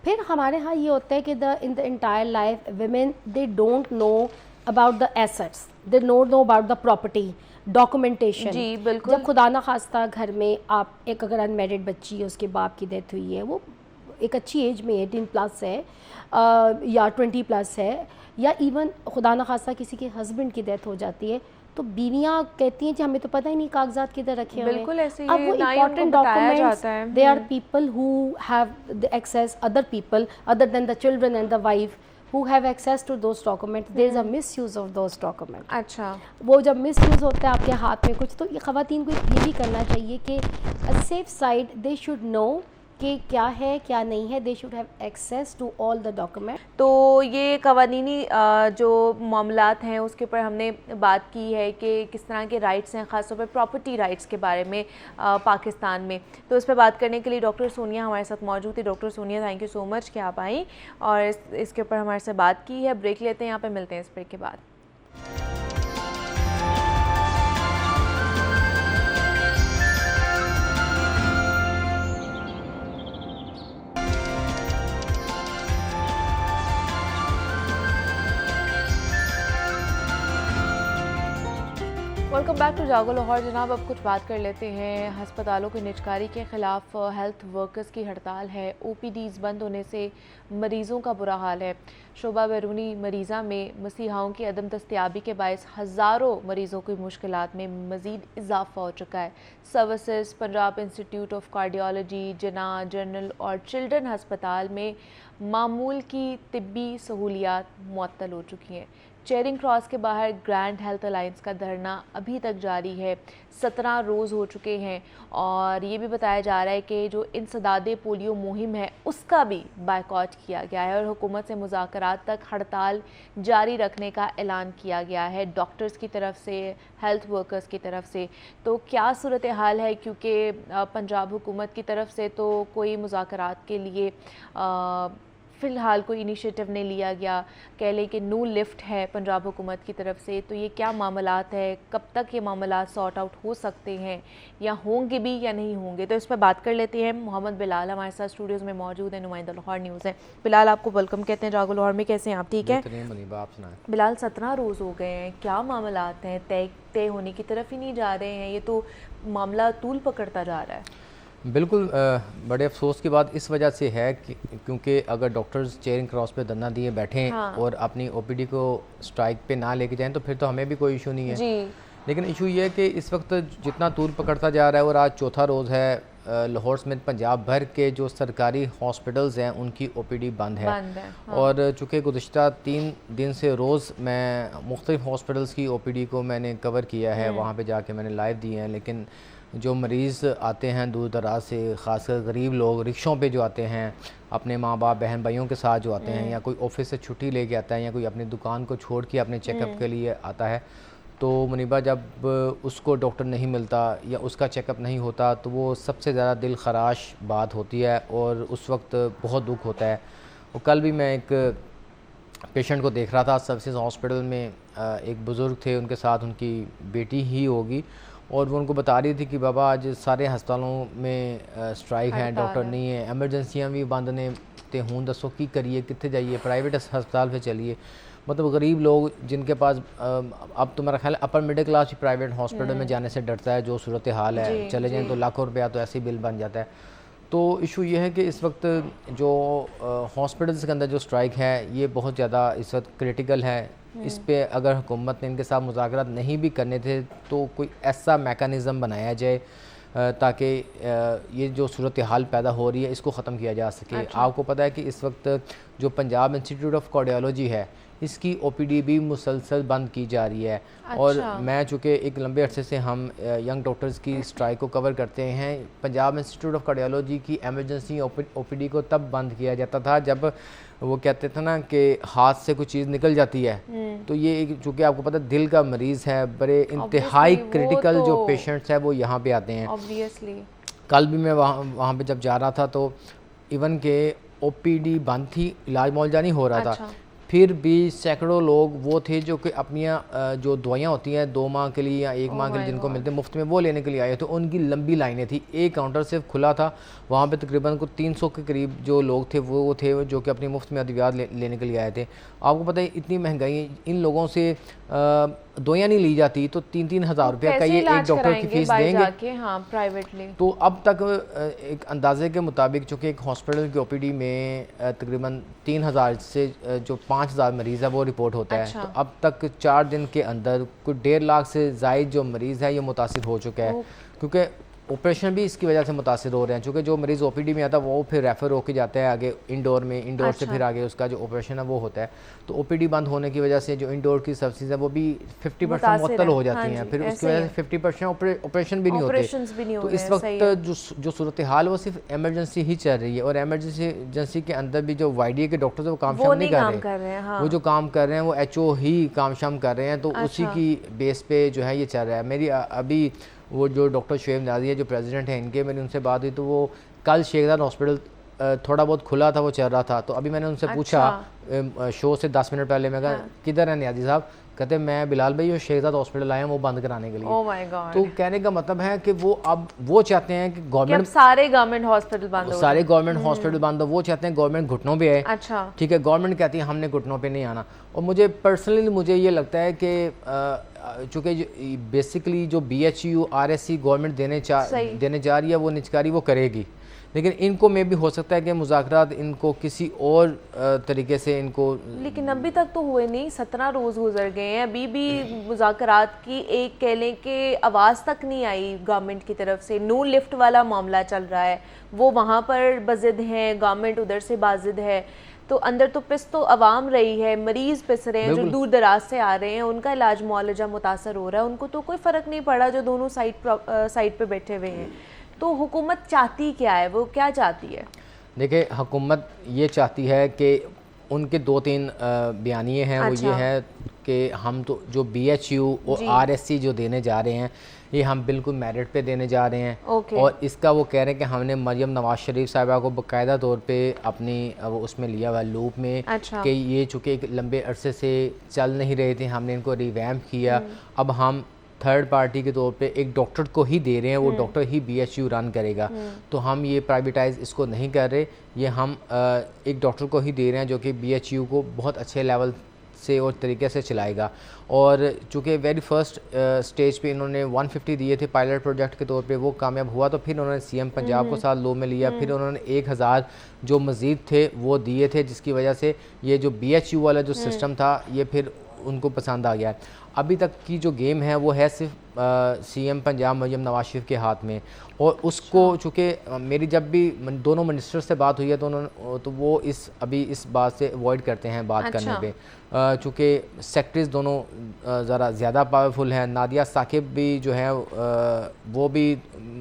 D: फिर हमारे यहाँ ये होता है कि in the entire life women they don't know about the assets, they don't know about the property, documentation.
A: जी बिल्कुल।
D: जब खुदा ना खास्ता घर में आप एक अगर अनमेरिड बच्ची है, उसके बाप की डेथ हुई है, वो एक अच्छी एज में 18+ है या 20+ है, या इवन खुदा न खास्ता किसी के हस्बैंड की डेथ हो जाती है, तो बीवियाँ कहती हैं कि हमें तो पता ही नहीं कागजात किधर रखे हुए हैं।
A: बिल्कुल ऐसे ही
D: अब वो important documents, there are people who have the access, other people other than the children and the wife who have access to those documents, there is a misuse of those documents।
A: अच्छा,
D: वो जब misuse होता है आपके हाथ में कुछ, तो ये ख़वातीन को ये भी करना चाहिए कि safe side they should know कि क्या है क्या नहीं है, they should have access to all the document.
A: तो ये कवानीनी जो मामलात हैं उसके ऊपर हमने बात की है कि किस तरह के राइट्स हैं, ख़ासतौर पर प्रॉपर्टी राइट्स के बारे में पाकिस्तान में। तो इस पर बात करने के लिए डॉक्टर सोनिया हमारे साथ मौजूद थी। Doctor Sonia, thank you so much कि आप आई और इसके ऊपर हमारे साथ बात की है। ब्रेक लेते हैं, यहाँ पर मिलते हैं इस ब्रेक के बाद। वेलकम बैक टू जागो लाहौर। जनाब, अब कुछ बात कर लेते हैं हस्पतालों की निजकारी के ख़िलाफ़ हेल्थ वर्कर्स की हड़ताल है। OPDs बंद होने से मरीज़ों का बुरा हाल है। शोबा बैरूनी मरीज़ा में मसीहाओं की अदम दस्तयाबी के बायस हज़ारों मरीज़ों की मुश्किलात में मज़ीद इजाफ़ा हो चुका है। Services Punjab institute of cardiology, जना जनरल और चिल्ड्रन हस्पताल में मामूल की तिब्बी सहूलियात मुअत्तल हो चुकी हैं। चेयरिंग क्रॉस के बाहर ग्रैंड हेल्थ अलायंस का धरना अभी तक जारी है। 17 रोज़ हो चुके हैं और ये भी बताया जा रहा है कि जो इंसदादे पोलियो मुहिम है उसका भी बायकॉट किया गया है और हुकूमत से मुज़ाकरात तक हड़ताल जारी रखने का ऐलान किया गया है डॉक्टर्स की तरफ से, हेल्थ वर्कर्स की तरफ से। तो क्या सूरत हाल है, क्योंकि पंजाब हुकूमत की तरफ से तो कोई मुज़ाकरात के लिए फ़िलहाल कोई इनिशिएटिव नहीं लिया गया, कह लें कि नो लिफ्ट है पंजाब हुकूमत की तरफ से। तो ये क्या मामलात है, कब तक ये मामलात सॉर्ट आउट हो सकते हैं या होंगे भी या नहीं होंगे, तो इस पर बात कर लेते हैं। मोहम्मद बिलाल हमारे साथ स्टूडियोज़ में मौजूद है, नुमाइंदा लाहौर न्यूज़ है। बिलाल, आपको वेलकम कहते हैं जागो लाहौर में। कैसे हैं आप? ठीक है
E: आप सुनाएं।
A: बिलाल, 17 रोज़ हो गए हैं, क्या मामलात हैं? तय होने की तरफ ही नहीं जा रहे हैं, ये तो मामला तूल पकड़ता जा रहा है।
E: बिल्कुल बड़े अफसोस की बात इस वजह से है कि क्योंकि अगर डॉक्टर्स चेयरिंग क्रॉस पे धरना दिए बैठें और अपनी ओपीडी को स्ट्राइक पे ना लेके जाएं तो फिर तो हमें भी कोई इशू नहीं है
A: जी।
E: लेकिन इशू ये है कि इस वक्त जितना तूल पकड़ता जा रहा है और आज चौथा रोज़ है, लाहौर समेत पंजाब भर के जो सरकारी हॉस्पिटल्स हैं उनकी ओपीडी बंद है।
A: हाँ।
E: और चूँकि गुज़िश्ता 3 दिन से रोज़ मैं मुख्तलिफ हॉस्पिटल्स की ओपीडी को मैंने कवर किया है, वहाँ पे जाके मैंने लाइव दिए हैं, लेकिन जो मरीज़ आते हैं दूर दराज से, ख़ासकर गरीब लोग रिक्शों पे जो आते हैं अपने माँ बाप बहन भाइयों के साथ जो आते हैं, या कोई ऑफिस से छुट्टी लेके आता है, या कोई अपनी दुकान को छोड़ के अपने चेकअप के लिए आता है, तो मुनीबा जब उसको डॉक्टर नहीं मिलता या उसका चेकअप नहीं होता तो वो सबसे ज़्यादा दिल खराश बात होती है और उस वक्त बहुत दुख होता है। और कल भी मैं एक पेशेंट को देख रहा था सर्विसेज हॉस्पिटल में, एक बुज़ुर्ग थे, उनके साथ उनकी बेटी ही होगी और वो उनको बता रही थी कि बाबा आज सारे हस्पतालों में स्ट्राइक है, डॉक्टर नहीं है, एमरजेंसियाँ भी बंद ने ते हूँ, दसो की करिए, कितने जाइए, प्राइवेट हस्पताल पे चलिए। मतलब गरीब लोग जिनके पास अब तो मेरा ख्याल है अपर मिडिल क्लास भी प्राइवेट हॉस्पिटल में जाने से डरता है, जो सूरत हाल है, चले जाएँ तो लाखों रुपया तो ऐसे ही बिल बन जाता है। तो इशू ये है कि इस वक्त जो हॉस्पिटल्स के अंदर जो स्ट्राइक है ये बहुत ज़्यादा इस वक्त क्रिटिकल है। इस पे अगर हुकूमत ने इनके साथ मुज़ाकरात नहीं भी करने थे तो कोई ऐसा मेकानिज़म बनाया जाए ताकि ये जो सूरत हाल पैदा हो रही है इसको ख़त्म किया जा सके।
A: अच्छा।
E: आपको पता है कि इस वक्त जो पंजाब इंस्टीट्यूट ऑफ कार्डियोलॉजी है इसकी ओपीडी भी मुसलसल बंद की जा रही है।
A: अच्छा।
E: और मैं चूँकि एक लंबे अरसे से हम यंग डॉक्टर्स की स्ट्राइक को कवर करते हैं, पंजाब इंस्टीट्यूट ऑफ कार्डियोलॉजी की एमरजेंसी ओपीडी को तब बंद किया जाता था जब वो कहते थे ना कि हाथ से कोई चीज़ निकल जाती है, तो ये चूँकि आपको पता है दिल का मरीज़ है, बड़े इंतहाई क्रिटिकल जो पेशेंट्स हैं वो यहाँ पे आते हैं।
A: ऑब्वियसली
E: कल भी मैं वहाँ पे जब जा रहा था तो इवन के ओपीडी बंद थी, इलाज मुआवजा नहीं हो रहा था, फिर भी सैकड़ों लोग वो थे जो कि अपनी जो दवाइयाँ होती हैं 2 माह के लिए या 1 माह के लिए जिनको मिलते हैं मुफ्त में, वो लेने के लिए आए। तो उनकी लंबी लाइनें थी, एक काउंटर सिर्फ खुला था, वहाँ पे तकरीबन को 300 के करीब जो लोग थे वो थे जो कि अपनी मुफ्त में अद्वियात लेने के लिए आए थे। आपको पता है इतनी महंगाई, इन लोगों से दवाइयाँ नहीं ली जाती तो 3-3 हज़ार रुपये का ये एक डॉक्टर की फीस देंगे।
A: हाँ, प्राइवेटली
E: तो अब तक एक अंदाजे के मुताबिक चूँकि एक हॉस्पिटल की ओपीडी में तकरीबन 3,000 से जो 5,000 मरीज़ है वो रिपोर्ट होता है। तो अब तक 4 दिन के अंदर कुछ 1.5 लाख से ज़ायद जो मरीज़ है ये मुतासिर हो चुका है, क्योंकि ऑपरेशन भी इसकी वजह से मुतासिर हो रहे हैं। चूँकि जो मरीज़ ओपीडी में आता है वो फिर रेफ़र होकर जाता है आगे इंडोर में, इंडोर से फिर आगे उसका जो ऑपरेशन है वो होता है। तो ओपीडी बंद होने की वजह से जो इंडोर की सर्विसेज है वो भी 50% मुअत्तल हो जाती हैं, फिर उसकी वजह से 50% ऑपरेशन भी नहीं होते। तो इस वक्त जो सूरत हाल है वो सिर्फ एमरजेंसी ही चल रही है और एमरजेंसी के अंदर भी जो YDA के डॉक्टर्स है वो काम शाम नहीं कर रहे हैं। वो जो काम कर रहे हैं वो HO ही काम शाम कर रहे हैं, तो उसी की बेस पे जो है ये चल रहा है। मेरी अभी वो जो डॉक्टर शुएब नियाज़ी है जो प्रेसिडेंट हैं इनके, मैंने उनसे बात हुई तो वो कल शेखजाद हॉस्पिटल थोड़ा बहुत खुला था, वो चल रहा था। तो अभी मैंने उनसे पूछा शो से 10 मिनट पहले, मैं कहा किधर है नियाज़ी साहब? कहते मैं बिलाल भाई वो शेखजाद हॉस्पिटल आए हैं वो बंद कराने के लिए।
A: Oh my God.
E: तो कहने का मतलब है कि वो अब वो चाहते हैं कि गवर्नमेंट
A: सारे गवर्नमेंट हॉस्पिटल बंद हो,
E: सारे गवर्नमेंट हॉस्पिटल बंद हो, वो चाहते हैं गवर्नमेंट घुटनों पे आए।
A: अच्छा
E: ठीक है, गवर्नमेंट कहती है हमने घुटनों पे नहीं आना। और मुझे पर्सनली मुझे ये लगता है कि चूँकि बेसिकली जो BHU RSC गवर्नमेंट देने जा रही है वो निचकारी वो करेगी, लेकिन इनको में भी हो सकता है कि मुज़ाकरात इनको किसी और तरीके से इनको,
A: लेकिन अभी तक तो हुए नहीं। 17 रोज़ गुजर गए हैं, अभी भी मुज़ाकरात की एक कह लें कि आवाज़ तक नहीं आई गवर्नमेंट की तरफ से। नो लिफ्ट वाला मामला चल रहा है, वो वहाँ पर बज़िद हैं, गवर्नमेंट उधर से बाजिद है। तो अंदर तो पिस तो आवाम रही है, मरीज़ पिस रहे हैं जो दूर दराज से आ रहे हैं, उनका इलाज मुआलजा मुतासर हो रहा है, उनको तो कोई फ़र्क नहीं पड़ा जो दोनों साइड पे बैठे हुए हैं। तो हुकूमत चाहती क्या है, वो क्या चाहती है?
E: देखिए, हुकूमत ये चाहती है कि उनके 2-3 बयानिए हैं। वो ये है कि हम तो जो BHU और RSC जो देने जा रहे हैं, ये हम बिल्कुल मेरिट पे देने जा रहे हैं। और इसका वो कह रहे हैं कि हमने मरियम नवाज शरीफ साहिबा को बाकायदा तौर पे अपनी वो उसमें लिया हुआ लूप में, कि ये चूँकि एक लंबे अरसे से चल नहीं रहे थे, हमने इनको रिवैम्प किया। अब हम थर्ड पार्टी के तौर पे एक डॉक्टर को ही दे रहे हैं, वो डॉक्टर ही BHU रन करेगा। तो हम ये प्राइवेटाइज इसको नहीं कर रहे, ये हम एक डॉक्टर को ही दे रहे हैं जो कि BHU को बहुत अच्छे लेवल से और तरीके से चलाएगा। और चूँकि वेरी फर्स्ट स्टेज पे इन्होंने 150 दिए थे पायलट प्रोजेक्ट के तौर पे, वो कामयाब हुआ, तो फिर उन्होंने CM पंजाब को साथ लो में लिया, फिर उन्होंने 1000 जो मज़ीद थे वो दिए थे, जिसकी वजह से ये जो BHU वाला जो सिस्टम था ये फिर उनको पसंद आ गया। अभी तक की जो गेम है वो है सिर्फ CM पंजाब मरियम नवाज शरीफ के हाथ में। और उसको चूँकि मेरी जब भी दोनों मिनिस्टर से बात हुई है तो वो अभी इस बात से अवॉइड करते हैं बात करने पे, चूँकि सेक्रेटरीज दोनों ज़रा ज़्यादा पावरफुल हैं। नादिया साकिब भी जो है वो भी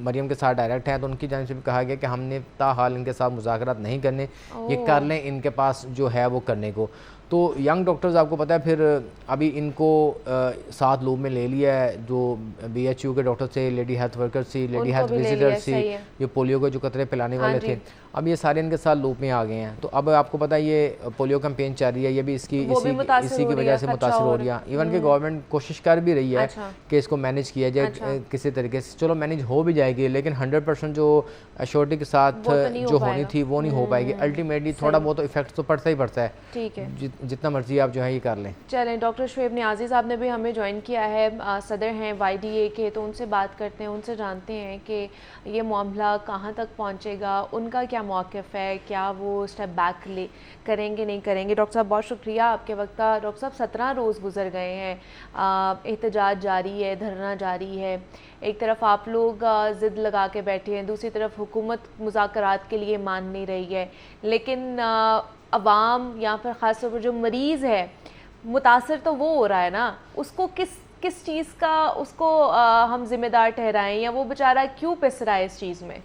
E: मरियम के साथ डायरेक्ट हैं, तो उनकी जानिब से भी कहा गया कि हमने ताहाल इनके साथ मुज़ाकरात नहीं करने, ये कर लें, इनके पास जो है वो करने को। तो यंग डॉक्टर्स आपको पता है फिर अभी इनको साथ लूप में ले लिया है, जो BHU के डॉक्टर थे, लेडी हेल्थ वर्कर थी, लेडी हेल्थ विजिटर थी, ये पोलियो के जो कतरे पिलाने वाले थे, अब ये सारे इनके साथ लूप में आ गए हैं। तो अब आपको पता है ये पोलियो कैंपेन चल रही है, ये भी इसी की वजह से मुतासर हो रही है। इवन कि गवर्नमेंट कोशिश कर भी रही है कि इसको मैनेज किया जाए किसी तरीके से। चलो मैनेज हो भी जाएगी, लेकिन 100% जो एश्योरिटी के साथ जो होनी थी वो नहीं हो पाएगी। अल्टीमेटली थोड़ा बहुत इफेक्ट तो पड़ता ही पड़ता है,
A: ठीक है,
E: जितना मर्जी आप जो है ये कर लें।
A: चलें, डॉक्टर शुएब नियाज़ी साहब ने भी हमें ज्वाइन किया है, सदर हैं YDA के, तो उनसे बात करते हैं, उनसे जानते हैं कि ये मामला कहाँ तक पहुँचेगा, उनका क्या मौक़िफ़ है, क्या वो स्टेप बैक करेंगे नहीं करेंगे। डॉक्टर साहब बहुत शुक्रिया आपके वक्त का। डॉक्टर साहब 17 रोज़ गुजर गए हैं, एहतजाज जारी है, धरना जारी है, एक तरफ आप लोग ज़िद लगा के बैठे हैं, दूसरी तरफ हुकूमत मुज़ाकरात के लिए मान नहीं रही है, लेकिन अवाम या फिर ख़ास तौर पर जो मरीज़ है मुतासर तो वो हो रहा है ना, उसको किस चीज़ का उसको हम ज़िम्मेदार ठहराएं, या वो बेचारा क्यों पिस रहा है इस चीज़ में?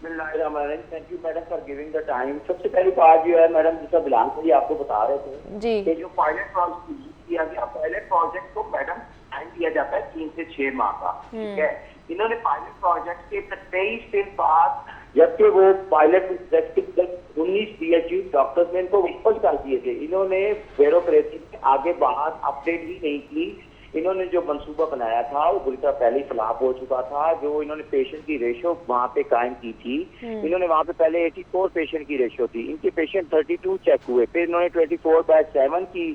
F: Thank you madam for giving the time. सबसे पहली बात जो है मैडम, जिसका बिलाल भाई आपको बता रहे थे
A: जी,
F: कि जो पायलट प्रोजेक्ट किया गया, पायलट प्रोजेक्ट को मैडम टाइम दिया जाता है 3 से 6 माह का, ठीक है। इन्होंने पायलट प्रोजेक्ट के 23 दिन बाद, जबकि वो पायलट प्रोजेक्ट के 19 BHU डॉक्टर्स ने इनको वापस कर दिए थे, इन्होंने ब्यूरोक्रेसी में आगे बाहर अपडेट ही नहीं की। इन्होंने जो मंसूबा बनाया था वो बुरी तरह पहले ही फ्लॉप हो चुका था। जो इन्होंने पेशेंट की रेशो वहाँ पे कायम की थी, इन्होंने वहाँ पे पहले 84 पेशेंट की रेशो थी, इनके पेशेंट 32 चेक हुए, फिर इन्होंने 24/7 की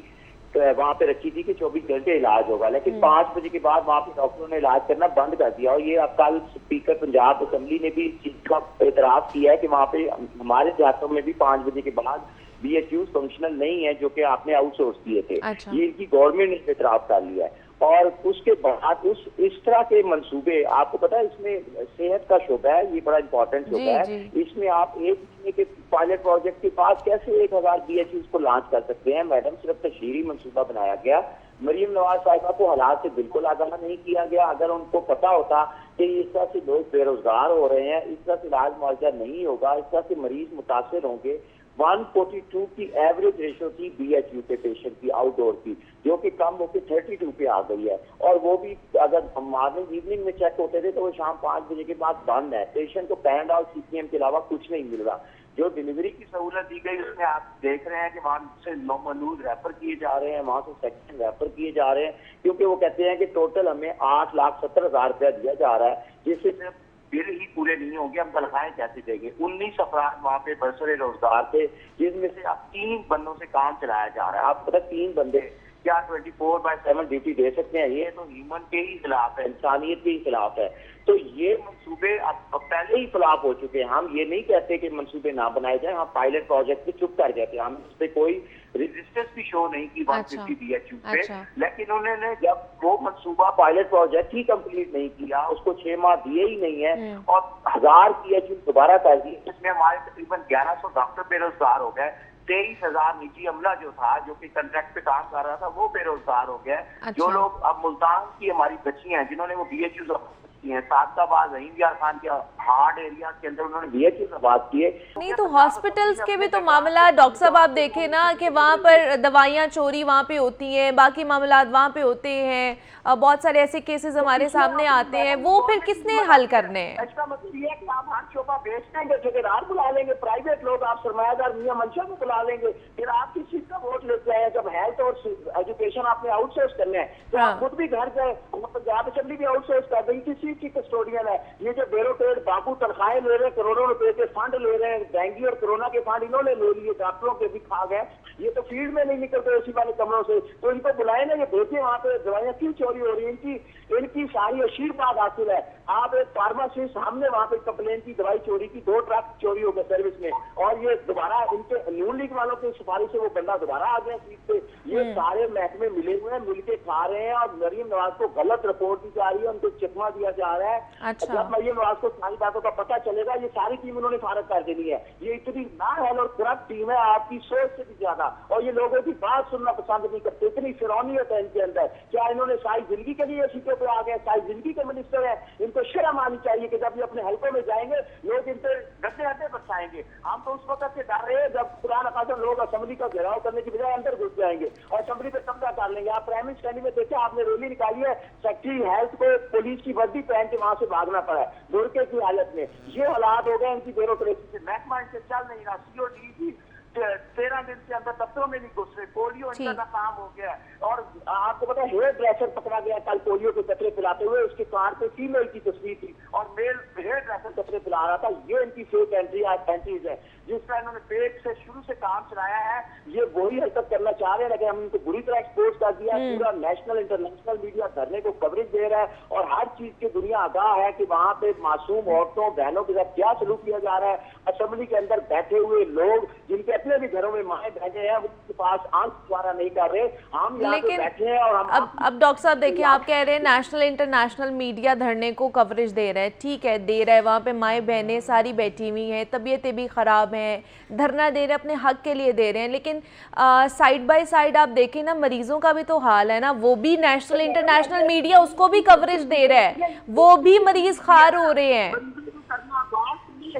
F: वहाँ पे रखी थी कि 24 घंटे इलाज होगा, लेकिन 5 बजे के बाद वहाँ पे डॉक्टरों ने इलाज करना बंद कर दिया। और ये अब कल स्पीकर पंजाब असेंबली ने भी इस चीज का एतराफ़ किया है कि वहाँ पे हमारे देहातों में भी 5 बजे के बाद BHU फंक्शनल नहीं है, जो कि आपने आउटसोर्स किए थे। ये इनकी गवर्नमेंट ने एतराफ़ कर लिया है। और उसके बाद इस तरह के मंसूबे, आपको पता है इसमें सेहत का शोबा है, ये बड़ा इंपॉर्टेंट शोबा है। इसमें आप एक महीने के पायलट प्रोजेक्ट के बाद कैसे 1000 BHU को लॉन्च कर सकते हैं मैडम? सिर्फ तशहीरी मंसूबा बनाया गया। मरियम नवाज साहिबा को हालात से बिल्कुल आगाह नहीं किया गया। अगर उनको पता होता कि इस तरह से लोग बेरोजगार हो रहे हैं, इस तरह से इलाज मुआवजा नहीं होगा, इस तरह से मरीज मुतासर होंगे। 142 की एवरेज रेशो थी BHU के पेशेंट की आउटडोर की, जो कि कम होकर 32 पे आ गई है। और वो भी अगर मॉर्निंग इवनिंग में चेक होते थे तो वो शाम 5 बजे के बाद बंद है। पेशेंट को पैराडॉल CPM के अलावा कुछ नहीं मिल रहा। जो डिलीवरी की सहूलत दी गई उसमें आप देख रहे हैं कि वहाँ से मौलूद रेफर किए जा रहे हैं, वहाँ से सेक्शन रेफर किए जा रहे हैं, क्योंकि वो कहते हैं कि टोटल हमें 8,70,000 रुपया दिया जा रहा है, जिससे सिर्फ बिल ही पूरे नहीं होंगे, हम तनख्वाहें कैसे देंगे। 19 अफराद वहाँ पे बरसरे रोजगार थे, जिसमें से अब 3 बंदों से काम चलाया जा रहा है। आपको पता 3 बंदे क्या 24/7 ड्यूटी दे सकते हैं? ये तो ह्यूमन के ही खिलाफ है, इंसानियत के ही खिलाफ है। तो ये मंसूबे अब पहले ही फ्लॉप हो चुके हैं। हम ये नहीं कहते कि मंसूबे ना बनाए जाए, हम पायलट प्रोजेक्ट पे चुप कर जाते हैं, हम इस पे कोई रेजिस्टेंस भी शो नहीं की 150 BHU पे। लेकिन उन्होंने जब वो मंसूबा पायलट प्रोजेक्ट ही कंप्लीट नहीं किया, उसको 6 माह दिए ही नहीं है और 1000 BHU दोबारा कर दी, जिसमें हमारे तकरीबन 1100 डॉक्टर बेरोजगार हो गए, 23,000 निजी अमला जो था, जो कि कॉन्ट्रैक्ट पे काम कर रहा था, वो बेरोजगार हो गया। जो लोग अब मुल्तान की हमारी बच्चियां हैं जिन्होंने वो BHU की हैं, सादाबाद रहीम खान के हार्ड एरिया के अंदर उन्होंने BHU बात किए।
A: नहीं तो हॉस्पिटल्स के भी तो मामला डॉक्टर साहब आप देखें ना कि वहाँ पर दवाइयाँ चोरी वहाँ पे होती हैं, बाकी मामला वहाँ पे होते हैं, बहुत सारे ऐसे केसेस हमारे सामने आते हैं, वो फिर किसने हल करने हैं?
F: इसका मतलब ये है कि आप हर शोबा बेच देंगे, ठेकेदार बुला लेंगे, प्राइवेट लोग, आप सरमायादार मियां मंशा को बुला लेंगे, फिर आप किस चीज का वोट लेते हैं? जब हेल्थ और एजुकेशन आपने आउटसोर्स करने हैं तो आप खुद भी घर गए, पंजाब असेंबली भी आउटसोर्स कर देंगे, किस चीज की कस्टोडियन है? ये जो बेरोटेड बाबू तनख्वाहें ले रहे हैं, करोड़ों रुपए के फंड ले रहे हैं, डेंगू और कोरोना के फंड इन्होंने ले लिए, डॉक्टरों के भी खा गए, ये तो फील्ड में नहीं निकलते उसी वाले कमरों से, तो इनको बुलाए ना, ये भेजे वहाँ पे दवाइयाँ क्यों चोरी हो रही है? इनकी सारी आशीर्वाद हासिल है। आप एक फार्मासिस्ट, हमने वहाँ पे कंप्लेन की दवाई चोरी की, 2 ट्रक चोरी हो गए सर्विस में, और ये दोबारा इनके नून लीग वालों की सिफारिश से वो बंदा दोबारा आ गया सीट पे। ये सारे महकमे मिले हुए हैं, मिलके खा रहे हैं, और मरीम नवाज को गलत रिपोर्ट दी जा रही है, उनको चकमा दिया जा रहा है। जब मरीम नवाज को सारी बातों का पता चलेगा, ये सारी टीम उन्होंने फारग कर देनी है। ये इतनी नाअहल और करप्ट टीम है, आपकी सोच से भी ज्यादा, और ये लोगों की बात सुनना पसंद नहीं करते, इतनी फिरौनियत है इनके अंदर। क्या इन्होंने सारी जिंदगी के लिए सीटों पे आ गए, सारी जिंदगी के मिनिस्टर है, इनको शर्म आनी चाहिए कि जब ये अपने हल्कों में जाएंगे लोग इन पे गड्ढे गड्ढे बरसाएंगे। हम तो उस वक्त से डर रहे हैं जब कुरान खासम लोग असेंबली का घेराव करने की बजाय अंदर घुस जाएंगे और असेंबली पे कब्जा कर लेंगे। आप प्राइम मिनिस्टर में देखे, आपने रैली निकाली है, सेक्रेटरी हेल्थ को पुलिस की वर्दी पहन के वहां से भागना पड़ा है बुरके की हालत में। ये हालात हो गए इनकी ब्यूरोक्रेसी से, महकमा इनसे चल नहीं रहा। COD 13 दिन से अंदर दफ्तरों में नहीं घुस रहे, पोलियो इनका का काम हो गया। और आपको पता है हेयर ड्रेसर पकड़ा गया कल पोलियो के कतरे पिलाते हुए, उसके कार पे फीमेल की तस्वीर थी और मेल हेयर ड्रेसर कतरे पिला रहा था। ये इनकी फेक एंट्रीज है जिसका इन्होंने पेट से शुरू से काम चलाया है। ये वही हरकत करना चाह रहे हैं, लेकिन हम इनको बुरी तरह एक्सपोज कर दिया। पूरा नेशनल इंटरनेशनल मीडिया धरने को कवरेज दे रहा है और हर चीज की दुनिया आगाह है कि वहाँ पे मासूम औरतों बहनों के साथ क्या सलूक किया जा रहा है। असेंबली के अंदर बैठे हुए लोग जिनके अपने भी घरों में माए बहने हैं, उनके पास आंख द्वारा नहीं कर रहे, हम यहाँ पे बैठे हैं। और हम
A: अब डॉक्टर साहब देखिए, आप कह रहे हैं नेशनल इंटरनेशनल मीडिया धरने को कवरेज दे रहा है, ठीक है दे रहा है, वहाँ पे माएँ बहनें सारी बैठी हुई हैं, तबीयतें भी ख़राब हैं, धरना दे रहे हैं, अपने हक के लिए दे रहे हैं, लेकिन साइड बाय साइड आप देखें ना, मरीजों का भी तो हाल है ना, वो भी नेशनल इंटरनेशनल मीडिया उसको भी कवरेज दे रहा है, वो भी मरीज खार हो रहे हैं।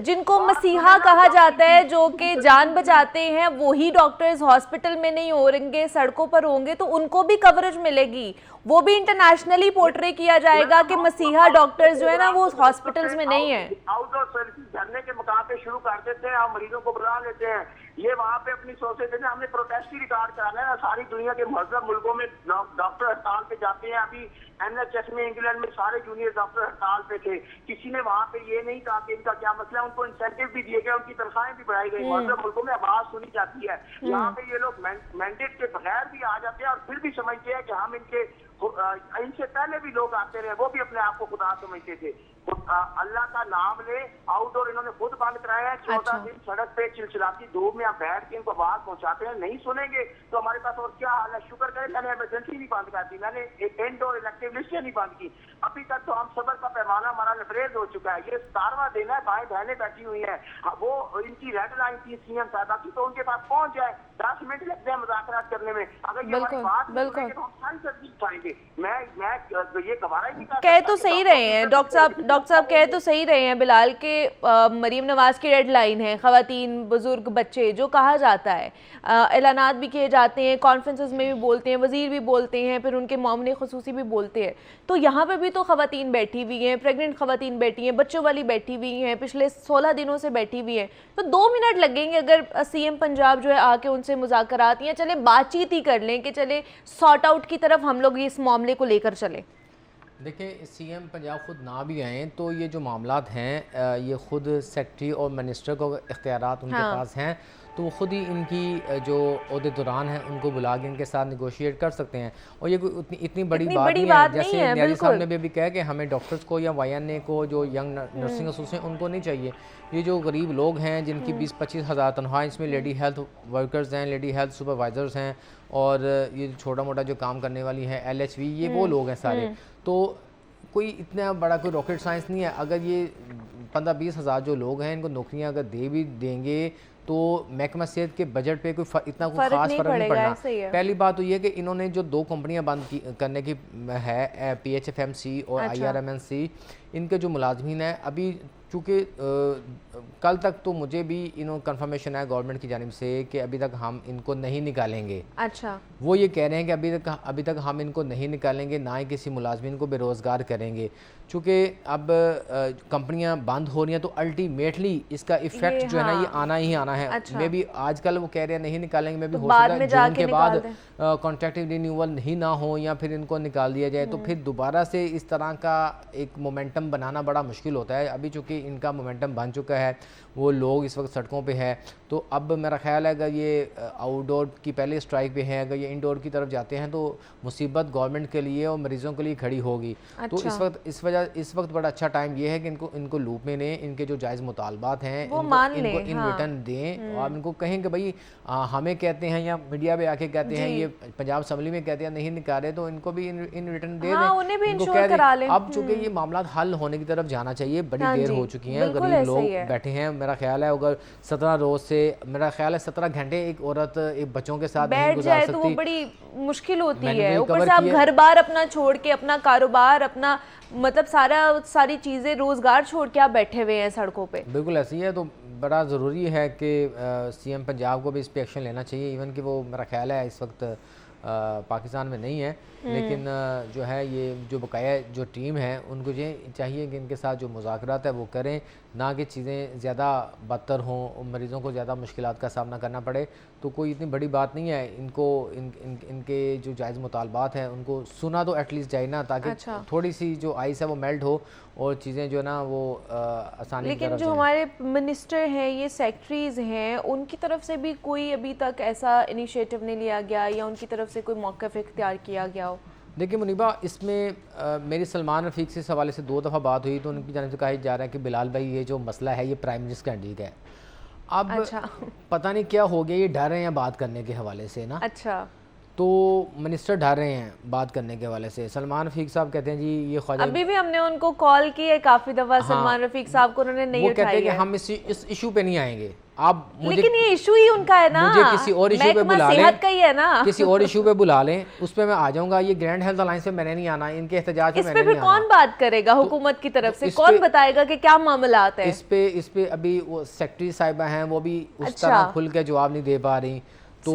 A: जिनको मसीहा कहा जाता है, जो कि जान बचाते हैं, वही डॉक्टर्स हॉस्पिटल में नहीं होंगे, सड़कों पर होंगे, तो उनको भी कवरेज मिलेगी, वो भी इंटरनेशनली पोर्ट्रे किया जाएगा कि मसीहा डॉक्टर्स जो है ना वो हॉस्पिटल्स में नहीं है।
F: आउटडोर सर्विस धरने के मकाम पे शुरू कर देते हैं, हम मरीजों को बुला लेते हैं, ये वहाँ पे अपनी सोच देते हैं। हमने प्रोटेस्ट ही रिकॉर्ड कराना है, सारी दुनिया के मजहब मुल्कों में डॉक्टर हड़ताल पे जाते हैं। अभी NHS में इंग्लैंड में सारे जूनियर डॉक्टर हड़ताल पे थे, किसी ने वहाँ पे ये नहीं कहा कि इनका क्या मसला है, उनको इंसेंटिव भी दिए गए, उनकी तनख्वाहें भी बढ़ाई गई, मजहब मुल्कों में आवाज सुनी जाती है। यहाँ पे ये लोग मैंडेट के बगैर भी आ जाते हैं और फिर भी समझते हैं कि हम इनसे पहले भी लोग आते रहे, वो भी अपने आप को खुदा समझते थे। अल्लाह का नाम ले, आउटडोर इन्होंने खुद बंद कराया है। 14 दिन सड़क पे चिलचिलाती धूप में आप बैठ के इनको आवाज पहुंचाते हैं, नहीं सुनेंगे तो हमारे पास और क्या हाल है। शुक्र करें मैंने इमरजेंसी नहीं बंद कर दी, मैंने एक इंडोर इलेक्टिव लिस्टें नहीं बंद की। अभी तक तो हम सबर का पैमाना हमारा लबरेज हो चुका है। ये 17वां दिन है, भाई बहनें बैठी हुई हैं, वो इनकी रेड लाइन थी CM साहबा की, तो उनके पास पहुंच जाए, 10 मिनट लगते हैं मुज़ाकरात करने में। अगर ये हमारी बात नहीं सुनेंगे तो हम सारी सब्जी उठाएंगे। मैं ये गवारा ही नहीं कर सकता।
A: कह तो सही रहे हैं डॉक्टर साहब कह तो सही रहे हैं बिलाल के मरीम नवाज की रेड लाइन है, ख़वातीन, बुजुर्ग, बच्चे, जो कहा जाता है, ऐलानात भी किए जाते हैं, कॉन्फ्रेंसेस में भी बोलते हैं, वज़ीर भी बोलते हैं, फिर उनके मामले खुसूसी भी बोलते हैं। तो यहाँ पे भी तो ख़वातीन बैठी हुई हैं, प्रेग्नेंट ख़वातीन बैठी हैं, बच्चों वाली बैठी हुई हैं, पिछले 16 दिनों से बैठी हुई हैं। तो 2 मिनट लगेंगे अगर CM पंजाब जो है आके उनसे मुज़ाकरात या चले बातचीत ही कर लें कि चले सॉर्ट आउट की तरफ हम लोग इस मामले को लेकर चले।
E: देखिए CM पंजाब ख़ुद ना भी आएँ तो ये जो मामलात हैं ये ख़ुद सेक्रेटरी और मिनिस्टर को इख्तियारात उनके पास हैं, तो वो ख़ुद ही इनकी जो ओहदे दौरान है उनको बुला के इनके साथ निगोशिएट कर सकते हैं। और ये कोई इतनी बड़ी बात नहीं है। जैसे न्याजी साहब ने भी अभी कहा कि हमें डॉक्टर्स को या YNA को, जो यंग नर्सिंग एसोसिएशन, उनको नहीं चाहिए। ये जो गरीब लोग हैं जिनकी 20-25 हज़ार तनख्वाह, इसमें लेडी हेल्थ वर्कर्स हैं, लेडी हेल्थ सुपरवाइज़र्स हैं, और ये छोटा मोटा जो काम करने वाली है LHV, ये वो लोग हैं सारे। तो कोई इतना बड़ा कोई रॉकेट साइंस नहीं है। अगर ये 15-20 हज़ार जो लोग हैं, इनको नौकरियां अगर दे भी देंगे तो महकमा सेहत के बजट पे इतना कोई खास फ़र्क नहीं पड़ना। पहली बात तो ये कि इन्होंने जो 2 कंपनियां बंद करने की है, PHFMC और IRMNC, इनके जो मुलाजमीन हैं अभी, चूँकि कल तक तो मुझे भी कंफर्मेशन है गवर्नमेंट की जानिब से कि अभी तक हम इनको नहीं निकालेंगे।
A: अच्छा,
E: वो ये कह रहे हैं कि अभी तक हम इनको नहीं निकालेंगे, ना ही किसी मुलाजमीन को बेरोज़गार करेंगे। चूँकि अब कंपनियां बंद हो रही हैं तो अल्टीमेटली इसका इफ़ेक्ट जो है ना, ये आना ही आना है।
A: अच्छा।
E: मे भी आजकल वो कह रहे हैं नहीं निकालेंगे, मे भी
A: तो
E: हो
A: बाद
E: सकता
A: में
E: है जून
A: जाके
E: के बाद
A: निकाल
E: कॉन्ट्रैक्ट रिन्यूअल ही ना हो या फिर इनको निकाल दिया जाए, तो फिर दोबारा से इस तरह का एक मोमेंटम बनाना बड़ा मुश्किल होता है। अभी चूँकि इनका मोमेंटम बन चुका है, वो लोग इस वक्त सड़कों पे है, तो अब मेरा ख्याल है अगर ये आउटडोर की पहले स्ट्राइक पे है, अगर ये इंडोर की तरफ जाते हैं तो मुसीबत गवर्नमेंट के लिए और मरीज़ों के लिए खड़ी होगी। तो इस वक्त बड़ा अच्छा टाइम ये है कि इनको लूप में लें, इनके जो जायज़ मुतालबात हैं इनको इन रिटर्न दें, और इनको कहें कि भाई हमें कहते हैं या मीडिया पे आके कहते हैं, ये पंजाब असम्बली में कहते हैं नहीं निकाले, तो इनको भी इन रिटर्न दे दें,
A: उन्हें भी
E: इनको
A: इंश्योर करा लें।
E: अब चूँकि ये मामला हल होने की तरफ जाना चाहिए, बड़ी देर हो चुकी है, गरीब लोग बैठे हैं। मेरा ख्याल है अगर 17 रोज से, मेरा ख्याल है 17 घंटे एक औरत एक बच्चों के साथ नहीं गुजार सकती,
A: तो वो बड़ी मुश्किल होती है। ऊपर से आप घर बार अपना छोड़ के, अपना कारोबार, अपना मतलब सारी चीज़ें, रोज़गार छोड़ के आप बैठे हुए हैं सड़कों पे।
E: बिल्कुल ऐसी है। तो बड़ा ज़रूरी है कि CM पंजाब को भी इस पर एक्शन लेना चाहिए। इवन कि वो मेरा ख्याल है इस वक्त पाकिस्तान में नहीं है, लेकिन जो है ये जो बकाया जो टीम है उनको ये चाहिए कि इनके साथ जो मुज़ाकरात है वो करें, ना कि चीज़ें ज़्यादा बदतर हों, मरीज़ों को ज़्यादा मुश्किलात का सामना करना पड़े। तो कोई इतनी बड़ी बात नहीं है, इनको इनके जो जायज़ मुतालबात हैं उनको सुना तो एटलीस्ट जाए ना, ताकि थोड़ी सी जो आइस है वो मेल्ट हो और चीज़ें जो है ना वो आसानी।
A: लेकिन जो हमारे मिनिस्टर हैं, ये सेक्रेटरीज़ हैं, उनकी तरफ से भी कोई अभी तक ऐसा इनिशिएटिव नहीं लिया गया या उनकी तरफ से कोई मौक़िफ़ इख्तियार किया गया हो?
E: देखिए मुनीबा, इसमें मेरी सलमान रफ़ीक से इस हवाले से 2 दफ़ा बात हुई, तो उनकी जानिब से कहा जा रहा है कि बिलाल भाई ये जो मसला है ये प्राइम मिनिस्टर कैंडिडेट का है। अब पता नहीं क्या हो गया, ये डर रहे हैं बात करने के हवाले से ना।
A: अच्छा,
E: तो मिनिस्टर डर रहे हैं बात करने के हवाले से। सलमान रफ़ीक साहब कहते हैं जी ये ख्वाजा,
A: अभी भी हमने उनको कॉल की है काफ़ी दफ़ा, सलमान रफ़ीक साहब को, उन्होंने नहीं उठाई है।
E: वो कहते हैं कि हम इस इशू पे नहीं आएंगे। आप मुझे,
A: लेकिन ये इशू ही उनका है ना,
E: मुझे किसी और इशू पे बुला लें,
A: का ही है ना,
E: किसी और इशू पे बुला लें, उस पे मैं आ जाऊंगा। ये ग्रैंड हेल्थ अलायंस पे मैंने नहीं आना, इनके एहतजाज पे मैंने नहीं आना।
A: कौन बात करेगा हुकूमत की तरफ से? कौन बताएगा कि क्या मामलात है?
E: इस पे अभी वो सेक्रेटरी साहिबा हैं, वो भी उस तरह खुल के जवाब नहीं दे पा रही। तो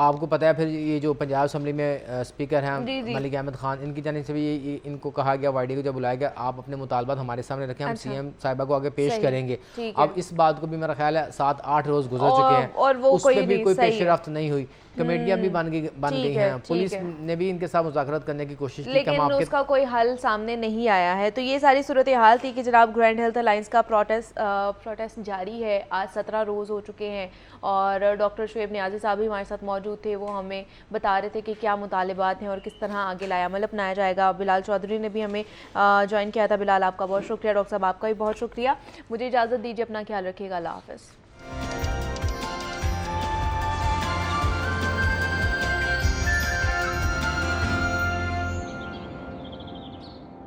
E: आपको पता है फिर ये जो पंजाब असम्बली में स्पीकर हैं मलिक अहमद खान, इनकी जानिब से भी इनको कहा गया, YD को जब बुलाया गया, आप अपने मुतालबात हमारे सामने रखें, हम CM साहिबा को आगे पेश करेंगे। अब इस बात को भी मेरा ख्याल है 7-8 रोज गुजर चुके हैं और उस पर भी कोई पेशरफ्त नहीं हुई। कमेटियां भी बन गई हैं, पुलिस ने भी इनके साथ मुज़ाकरात करने की कोशिश की,
A: लेकिन उसका कोई हल सामने नहीं आया है। तो ये सारी सूरत हाल थी कि जनाब ग्रैंड हेल्थ अलायंस का प्रोटेस्ट जारी है। आज 17 रोज़ हो चुके हैं और डॉक्टर शुएब नियाज़ी साहब भी हमारे साथ मौजूद थे। वो हमें बता रहे थे कि क्या मुतालिबात हैं और किस तरह आगे लायामल अपनाया जाएगा। बिलाल चौधरी ने भी हमें ज्वाइन किया था। बिलाल, आपका बहुत शुक्रिया। डॉक्टर साहब, आपका भी बहुत शुक्रिया। मुझे इजाज़त दीजिए, अपना ख्याल रखिएगा। अल्लाह हाफ़िज़।